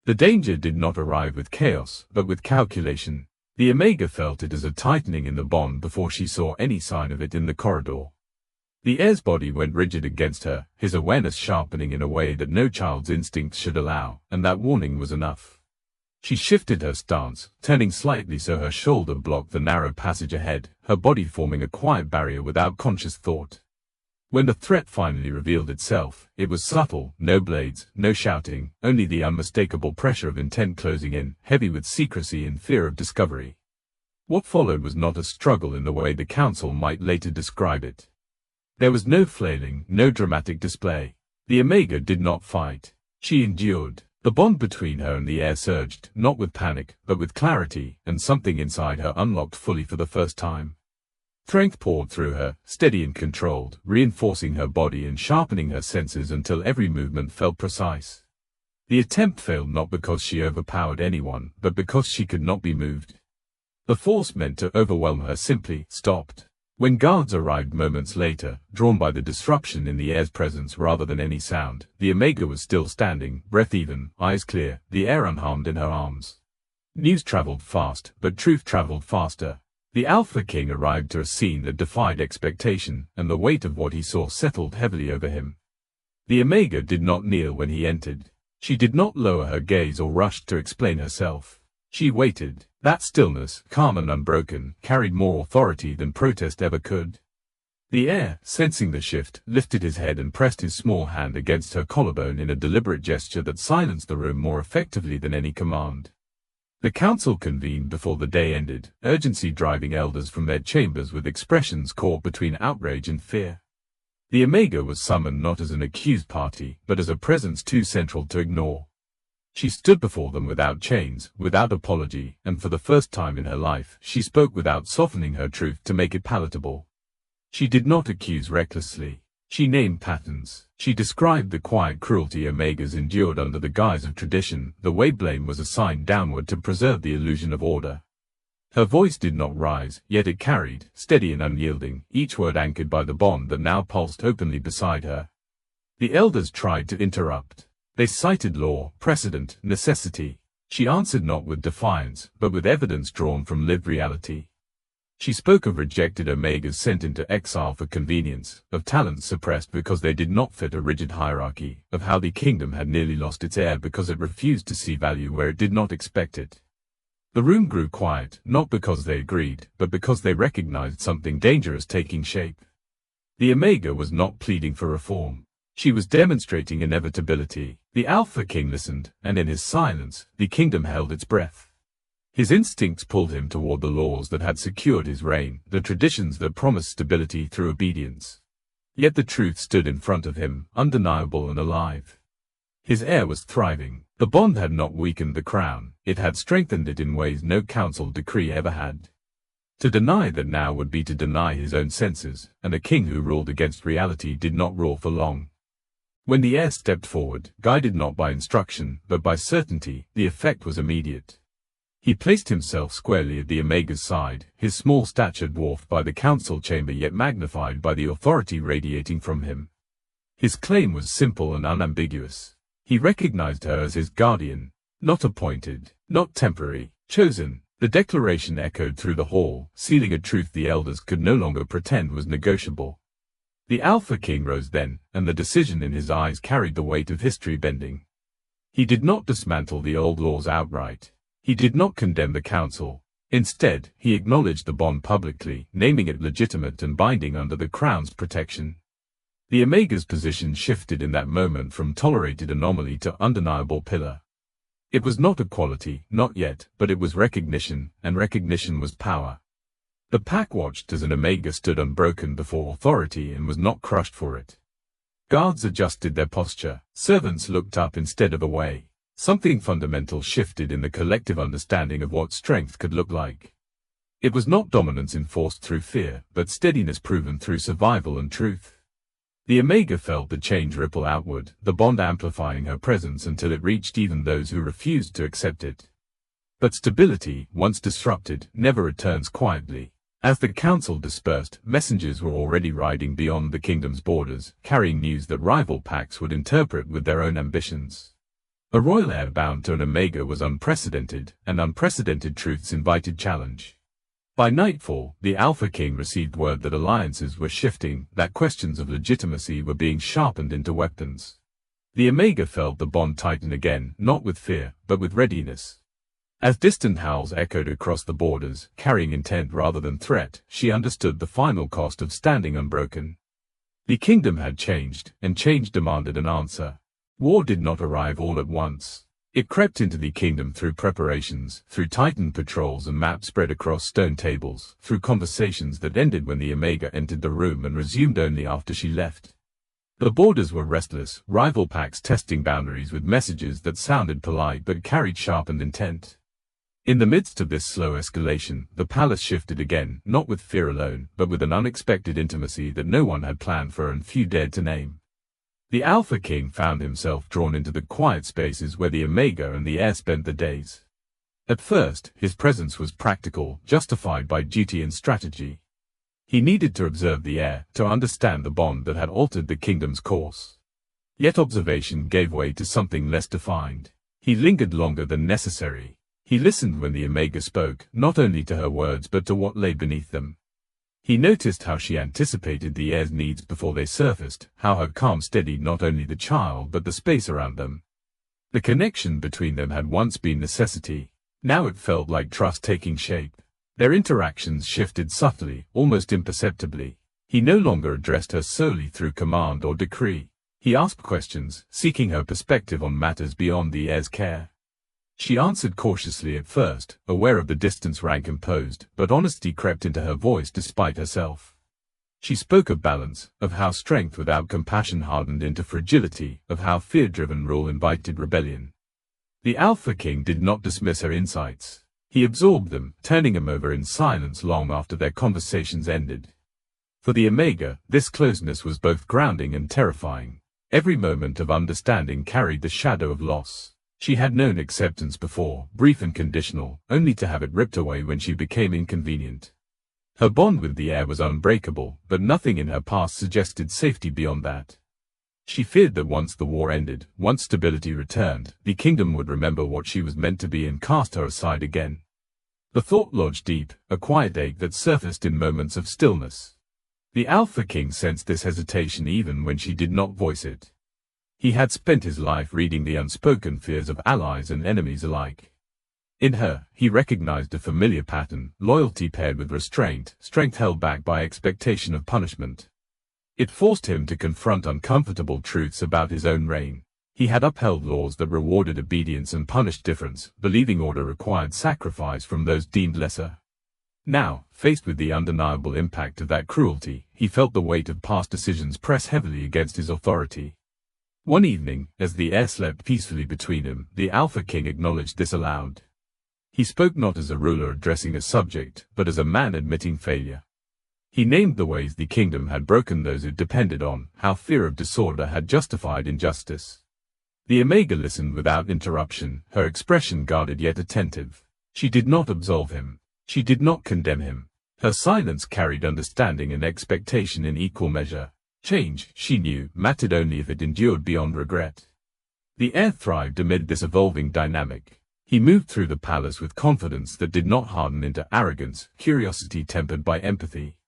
The danger did not arrive with chaos, but with calculation. The Omega felt it as a tightening in the bond before she saw any sign of it in the corridor. The heir's body went rigid against her, his awareness sharpening in a way that no child's instincts should allow, and that warning was enough. She shifted her stance, turning slightly so her shoulder blocked the narrow passage ahead, her body forming a quiet barrier without conscious thought. When the threat finally revealed itself, it was subtle, no blades, no shouting, only the unmistakable pressure of intent closing in, heavy with secrecy and fear of discovery. What followed was not a struggle in the way the council might later describe it. There was no flailing, no dramatic display. The Omega did not fight. She endured. The bond between her and the heir surged, not with panic, but with clarity, and something inside her unlocked fully for the first time. Strength poured through her, steady and controlled, reinforcing her body and sharpening her senses until every movement felt precise. The attempt failed not because she overpowered anyone, but because she could not be moved. The force meant to overwhelm her simply stopped. When guards arrived moments later, drawn by the disruption in the heir's presence rather than any sound, the Omega was still standing, breath even, eyes clear, the heir unharmed in her arms. News traveled fast, but truth traveled faster. The Alpha King arrived to a scene that defied expectation, and the weight of what he saw settled heavily over him. The Omega did not kneel when he entered. She did not lower her gaze or rush to explain herself. She waited. That stillness, calm and unbroken, carried more authority than protest ever could. The heir, sensing the shift, lifted his head and pressed his small hand against her collarbone in a deliberate gesture that silenced the room more effectively than any command. The council convened before the day ended, urgency driving elders from their chambers with expressions caught between outrage and fear. The Omega was summoned not as an accused party, but as a presence too central to ignore. She stood before them without chains, without apology, and for the first time in her life, she spoke without softening her truth to make it palatable. She did not accuse recklessly. She named patterns. She described the quiet cruelty Omegas endured under the guise of tradition, the way blame was assigned downward to preserve the illusion of order. Her voice did not rise, yet it carried, steady and unyielding, each word anchored by the bond that now pulsed openly beside her. The elders tried to interrupt. They cited law, precedent, necessity. She answered not with defiance, but with evidence drawn from lived reality. She spoke of rejected omegas sent into exile for convenience, of talents suppressed because they did not fit a rigid hierarchy, of how the kingdom had nearly lost its heir because it refused to see value where it did not expect it. The room grew quiet, not because they agreed, but because they recognized something dangerous taking shape. The omega was not pleading for reform. She was demonstrating inevitability. The Alpha King listened, and in his silence, the kingdom held its breath. His instincts pulled him toward the laws that had secured his reign, the traditions that promised stability through obedience. Yet the truth stood in front of him, undeniable and alive. His heir was thriving. The bond had not weakened the crown, it had strengthened it in ways no council decree ever had. To deny that now would be to deny his own senses, and a king who ruled against reality did not rule for long. When the heir stepped forward, guided not by instruction, but by certainty, the effect was immediate. He placed himself squarely at the omega's side, his small stature dwarfed by the council chamber yet magnified by the authority radiating from him. His claim was simple and unambiguous. He recognized her as his guardian, not appointed, not temporary, chosen. The declaration echoed through the hall, sealing a truth the elders could no longer pretend was negotiable. The Alpha King rose then, and the decision in his eyes carried the weight of history bending. He did not dismantle the old laws outright. He did not condemn the council. Instead, he acknowledged the bond publicly, naming it legitimate and binding under the crown's protection. The omega's position shifted in that moment from tolerated anomaly to undeniable pillar. It was not equality, not yet, but it was recognition, and recognition was power. The pack watched as an omega stood unbroken before authority and was not crushed for it. Guards adjusted their posture, servants looked up instead of away. Something fundamental shifted in the collective understanding of what strength could look like. It was not dominance enforced through fear, but steadiness proven through survival and truth. The omega felt the change ripple outward, the bond amplifying her presence until it reached even those who refused to accept it. But stability, once disrupted, never returns quietly. As the council dispersed, messengers were already riding beyond the kingdom's borders, carrying news that rival packs would interpret with their own ambitions. A royal heir bound to an omega was unprecedented, and unprecedented truths invited challenge. By nightfall, the Alpha King received word that alliances were shifting, that questions of legitimacy were being sharpened into weapons. The omega felt the bond tighten again, not with fear, but with readiness. As distant howls echoed across the borders, carrying intent rather than threat, she understood the final cost of standing unbroken. The kingdom had changed, and change demanded an answer. War did not arrive all at once. It crept into the kingdom through preparations, through tightened patrols and maps spread across stone tables, through conversations that ended when the omega entered the room and resumed only after she left. The borders were restless, rival packs testing boundaries with messages that sounded polite but carried sharpened intent. In the midst of this slow escalation, the palace shifted again, not with fear alone, but with an unexpected intimacy that no one had planned for and few dared to name. The Alpha King found himself drawn into the quiet spaces where the omega and the heir spent their days. At first, his presence was practical, justified by duty and strategy. He needed to observe the heir, to understand the bond that had altered the kingdom's course. Yet observation gave way to something less defined. He lingered longer than necessary. He listened when the omega spoke, not only to her words but to what lay beneath them. He noticed how she anticipated the heir's needs before they surfaced, how her calm steadied not only the child but the space around them. The connection between them had once been necessity. Now it felt like trust taking shape. Their interactions shifted subtly, almost imperceptibly. He no longer addressed her solely through command or decree. He asked questions, seeking her perspective on matters beyond the heir's care. She answered cautiously at first, aware of the distance rank imposed, but honesty crept into her voice despite herself. She spoke of balance, of how strength without compassion hardened into fragility, of how fear-driven rule invited rebellion. The Alpha King did not dismiss her insights. He absorbed them, turning them over in silence long after their conversations ended. For the omega, this closeness was both grounding and terrifying. Every moment of understanding carried the shadow of loss. She had known acceptance before, brief and conditional, only to have it ripped away when she became inconvenient. Her bond with the heir was unbreakable, but nothing in her past suggested safety beyond that. She feared that once the war ended, once stability returned, the kingdom would remember what she was meant to be and cast her aside again. The thought lodged deep, a quiet ache that surfaced in moments of stillness. The Alpha King sensed this hesitation even when she did not voice it. He had spent his life reading the unspoken fears of allies and enemies alike. In her, he recognized a familiar pattern, loyalty paired with restraint, strength held back by expectation of punishment. It forced him to confront uncomfortable truths about his own reign. He had upheld laws that rewarded obedience and punished difference, believing order required sacrifice from those deemed lesser. Now, faced with the undeniable impact of that cruelty, he felt the weight of past decisions press heavily against his authority. One evening, as the heir slept peacefully between them, the Alpha King acknowledged this aloud. He spoke not as a ruler addressing a subject, but as a man admitting failure. He named the ways the kingdom had broken those it depended on, how fear of disorder had justified injustice. The Omega listened without interruption, her expression guarded yet attentive. She did not absolve him. She did not condemn him. Her silence carried understanding and expectation in equal measure. Change, she knew, mattered only if it endured beyond regret. The heir thrived amid this evolving dynamic. He moved through the palace with confidence that did not harden into arrogance, curiosity tempered by empathy.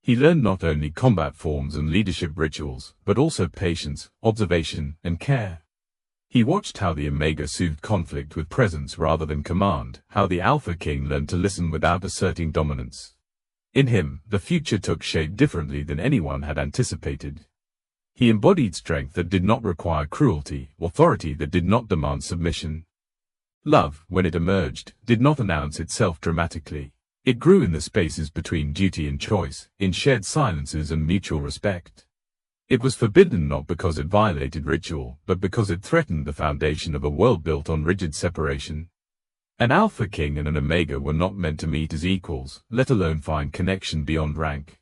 He learned not only combat forms and leadership rituals, but also patience, observation, and care. He watched how the Omega soothed conflict with presence rather than command, how the Alpha King learned to listen without asserting dominance. In him, the future took shape differently than anyone had anticipated. He embodied strength that did not require cruelty, authority that did not demand submission. Love, when it emerged, did not announce itself dramatically. It grew in the spaces between duty and choice, in shared silences and mutual respect. It was forbidden not because it violated ritual, but because it threatened the foundation of a world built on rigid separation. An Alpha King and an Omega were not meant to meet as equals, let alone find connection beyond rank.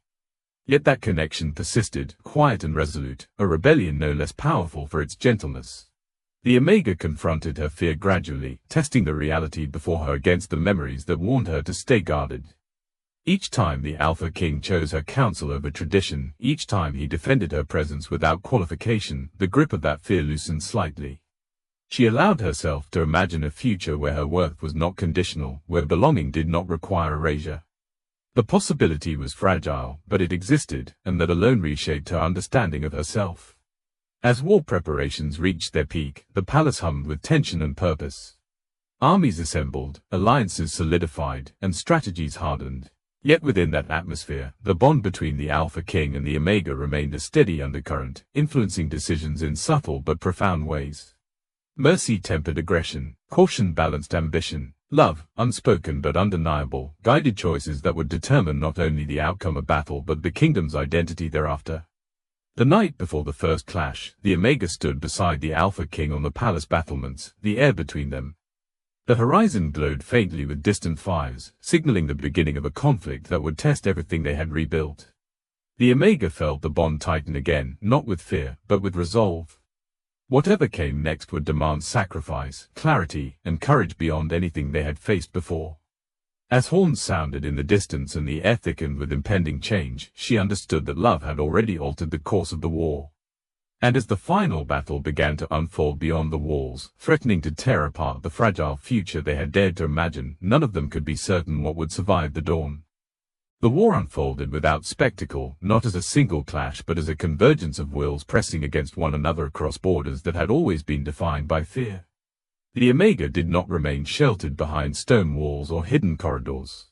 Yet that connection persisted, quiet and resolute, a rebellion no less powerful for its gentleness. The Omega confronted her fear gradually, testing the reality before her against the memories that warned her to stay guarded. Each time the Alpha King chose her counsel over tradition, each time he defended her presence without qualification, the grip of that fear loosened slightly. She allowed herself to imagine a future where her worth was not conditional, where belonging did not require erasure. The possibility was fragile, but it existed, and that alone reshaped her understanding of herself. As war preparations reached their peak, the palace hummed with tension and purpose. Armies assembled, alliances solidified, and strategies hardened. Yet within that atmosphere, the bond between the Alpha King and the Omega remained a steady undercurrent, influencing decisions in subtle but profound ways. Mercy tempered aggression, caution balanced ambition, love, unspoken but undeniable, guided choices that would determine not only the outcome of battle but the kingdom's identity thereafter. The night before the first clash, the Omega stood beside the Alpha King on the palace battlements, the air between them. The horizon glowed faintly with distant fires, signaling the beginning of a conflict that would test everything they had rebuilt. The Omega felt the bond tighten again, not with fear, but with resolve. Whatever came next would demand sacrifice, clarity, and courage beyond anything they had faced before. As horns sounded in the distance and the air thickened with impending change, she understood that love had already altered the course of the war. And as the final battle began to unfold beyond the walls, threatening to tear apart the fragile future they had dared to imagine, none of them could be certain what would survive the dawn. The war unfolded without spectacle, not as a single clash but as a convergence of wills pressing against one another across borders that had always been defined by fear. The Omega did not remain sheltered behind stone walls or hidden corridors.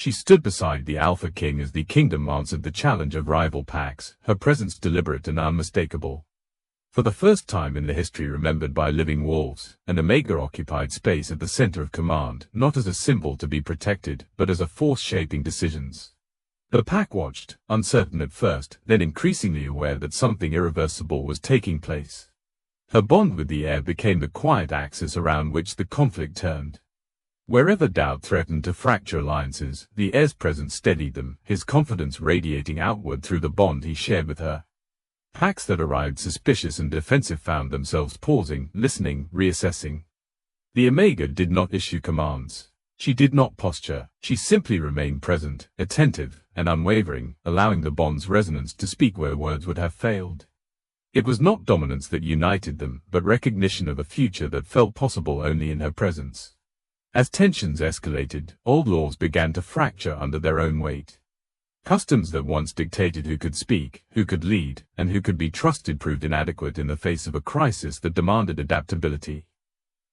She stood beside the Alpha King as the kingdom answered the challenge of rival packs, her presence deliberate and unmistakable. For the first time in the history remembered by living wolves, an Omega occupied space at the center of command, not as a symbol to be protected, but as a force shaping decisions. The pack watched, uncertain at first, then increasingly aware that something irreversible was taking place. Her bond with the heir became the quiet axis around which the conflict turned. Wherever doubt threatened to fracture alliances, the heir's presence steadied them, his confidence radiating outward through the bond he shared with her. Packs that arrived suspicious and defensive found themselves pausing, listening, reassessing. The Omega did not issue commands. She did not posture. She simply remained present, attentive, and unwavering, allowing the bond's resonance to speak where words would have failed. It was not dominance that united them, but recognition of a future that felt possible only in her presence. As tensions escalated, old laws began to fracture under their own weight. Customs that once dictated who could speak, who could lead, and who could be trusted proved inadequate in the face of a crisis that demanded adaptability.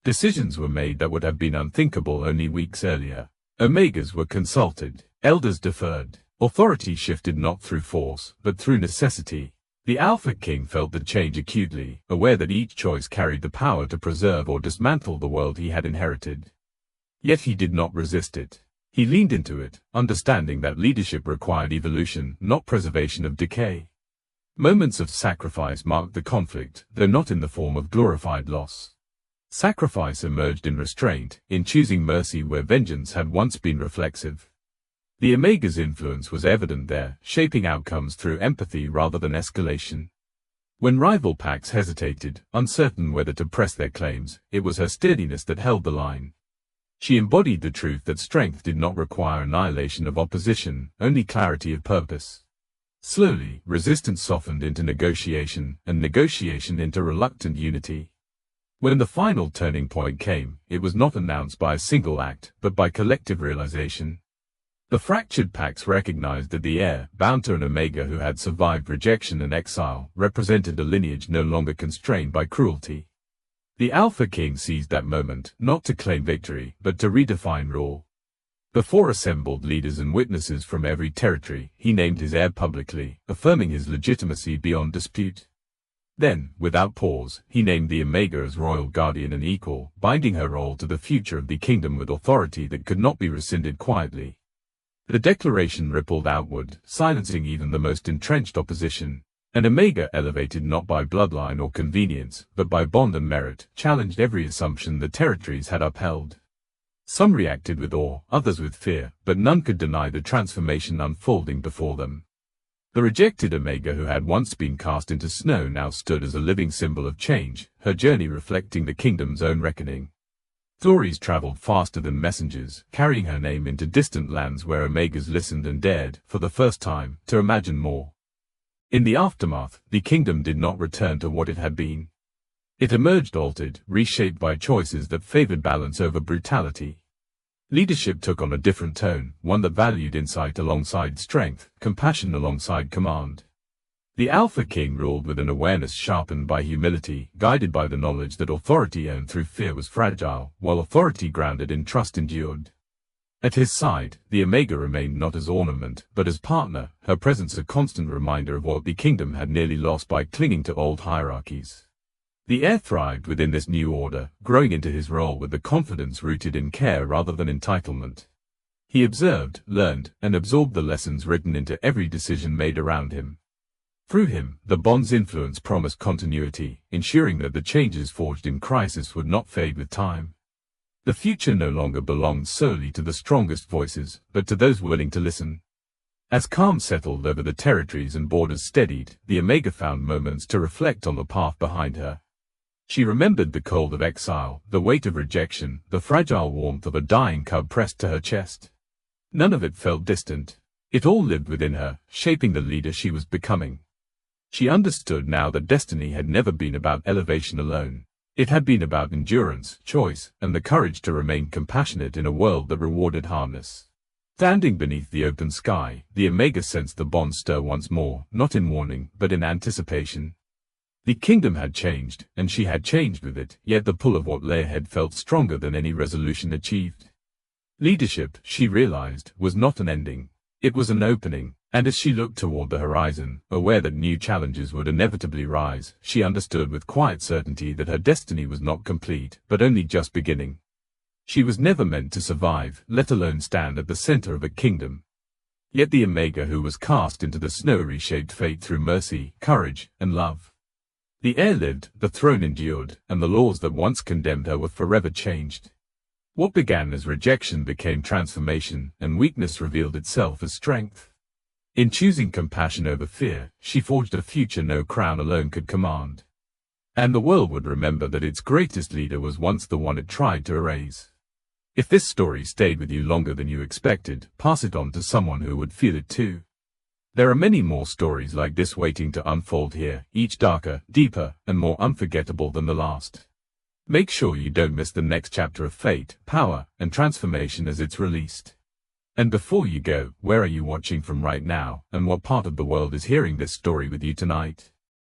Decisions were made that would have been unthinkable only weeks earlier. Omegas were consulted, elders deferred, authority shifted not through force, but through necessity. The Alpha King felt the change acutely, aware that each choice carried the power to preserve or dismantle the world he had inherited. Yet he did not resist it. He leaned into it, understanding that leadership required evolution, not preservation of decay. Moments of sacrifice marked the conflict, though not in the form of glorified loss. Sacrifice emerged in restraint, in choosing mercy where vengeance had once been reflexive. The Omega's influence was evident there, shaping outcomes through empathy rather than escalation. When rival packs hesitated, uncertain whether to press their claims, it was her steadiness that held the line. She embodied the truth that strength did not require annihilation of opposition, only clarity of purpose. Slowly, resistance softened into negotiation, and negotiation into reluctant unity. When the final turning point came, it was not announced by a single act, but by collective realization. The fractured packs recognized that the heir, bound to an Omega who had survived rejection and exile, represented a lineage no longer constrained by cruelty. The Alpha King seized that moment, not to claim victory, but to redefine rule. Before assembled leaders and witnesses from every territory, he named his heir publicly, affirming his legitimacy beyond dispute. Then, without pause, he named the Omega as royal guardian and equal, binding her role to the future of the kingdom with authority that could not be rescinded quietly. The declaration rippled outward, silencing even the most entrenched opposition. An Omega elevated not by bloodline or convenience, but by bond and merit, challenged every assumption the territories had upheld. Some reacted with awe, others with fear, but none could deny the transformation unfolding before them. The rejected Omega who had once been cast into snow now stood as a living symbol of change, her journey reflecting the kingdom's own reckoning. Stories traveled faster than messengers, carrying her name into distant lands where Omegas listened and dared, for the first time, to imagine more. In the aftermath, the kingdom did not return to what it had been. It emerged altered, reshaped by choices that favored balance over brutality. Leadership took on a different tone, one that valued insight alongside strength, compassion alongside command. The Alpha King ruled with an awareness sharpened by humility, guided by the knowledge that authority earned through fear was fragile, while authority grounded in trust endured. At his side, the Omega remained not as ornament, but as partner, her presence a constant reminder of what the kingdom had nearly lost by clinging to old hierarchies. The heir thrived within this new order, growing into his role with the confidence rooted in care rather than entitlement. He observed, learned, and absorbed the lessons written into every decision made around him. Through him, the bond's influence promised continuity, ensuring that the changes forged in crisis would not fade with time. The future no longer belonged solely to the strongest voices, but to those willing to listen. As calm settled over the territories and borders steadied, the Omega found moments to reflect on the path behind her. She remembered the cold of exile, the weight of rejection, the fragile warmth of a dying cub pressed to her chest. None of it felt distant. It all lived within her, shaping the leader she was becoming. She understood now that destiny had never been about elevation alone. It had been about endurance, choice, and the courage to remain compassionate in a world that rewarded hardness. Standing beneath the open sky, the Omega sensed the bond stir once more, not in warning, but in anticipation. The kingdom had changed, and she had changed with it, yet the pull of what lay ahead felt stronger than any resolution achieved. Leadership, she realized, was not an ending. It was an opening. And as she looked toward the horizon, aware that new challenges would inevitably rise, she understood with quiet certainty that her destiny was not complete, but only just beginning. She was never meant to survive, let alone stand at the center of a kingdom. Yet the Omega who was cast into the snow reshaped fate through mercy, courage, and love. The heir lived, the throne endured, and the laws that once condemned her were forever changed. What began as rejection became transformation, and weakness revealed itself as strength. In choosing compassion over fear, she forged a future no crown alone could command. And the world would remember that its greatest leader was once the one it tried to erase. If this story stayed with you longer than you expected, pass it on to someone who would feel it too. There are many more stories like this waiting to unfold here, each darker, deeper, and more unforgettable than the last. Make sure you don't miss the next chapter of Fate, Power, and Transformation as it's released. And before you go, where are you watching from right now, and what part of the world is hearing this story with you tonight?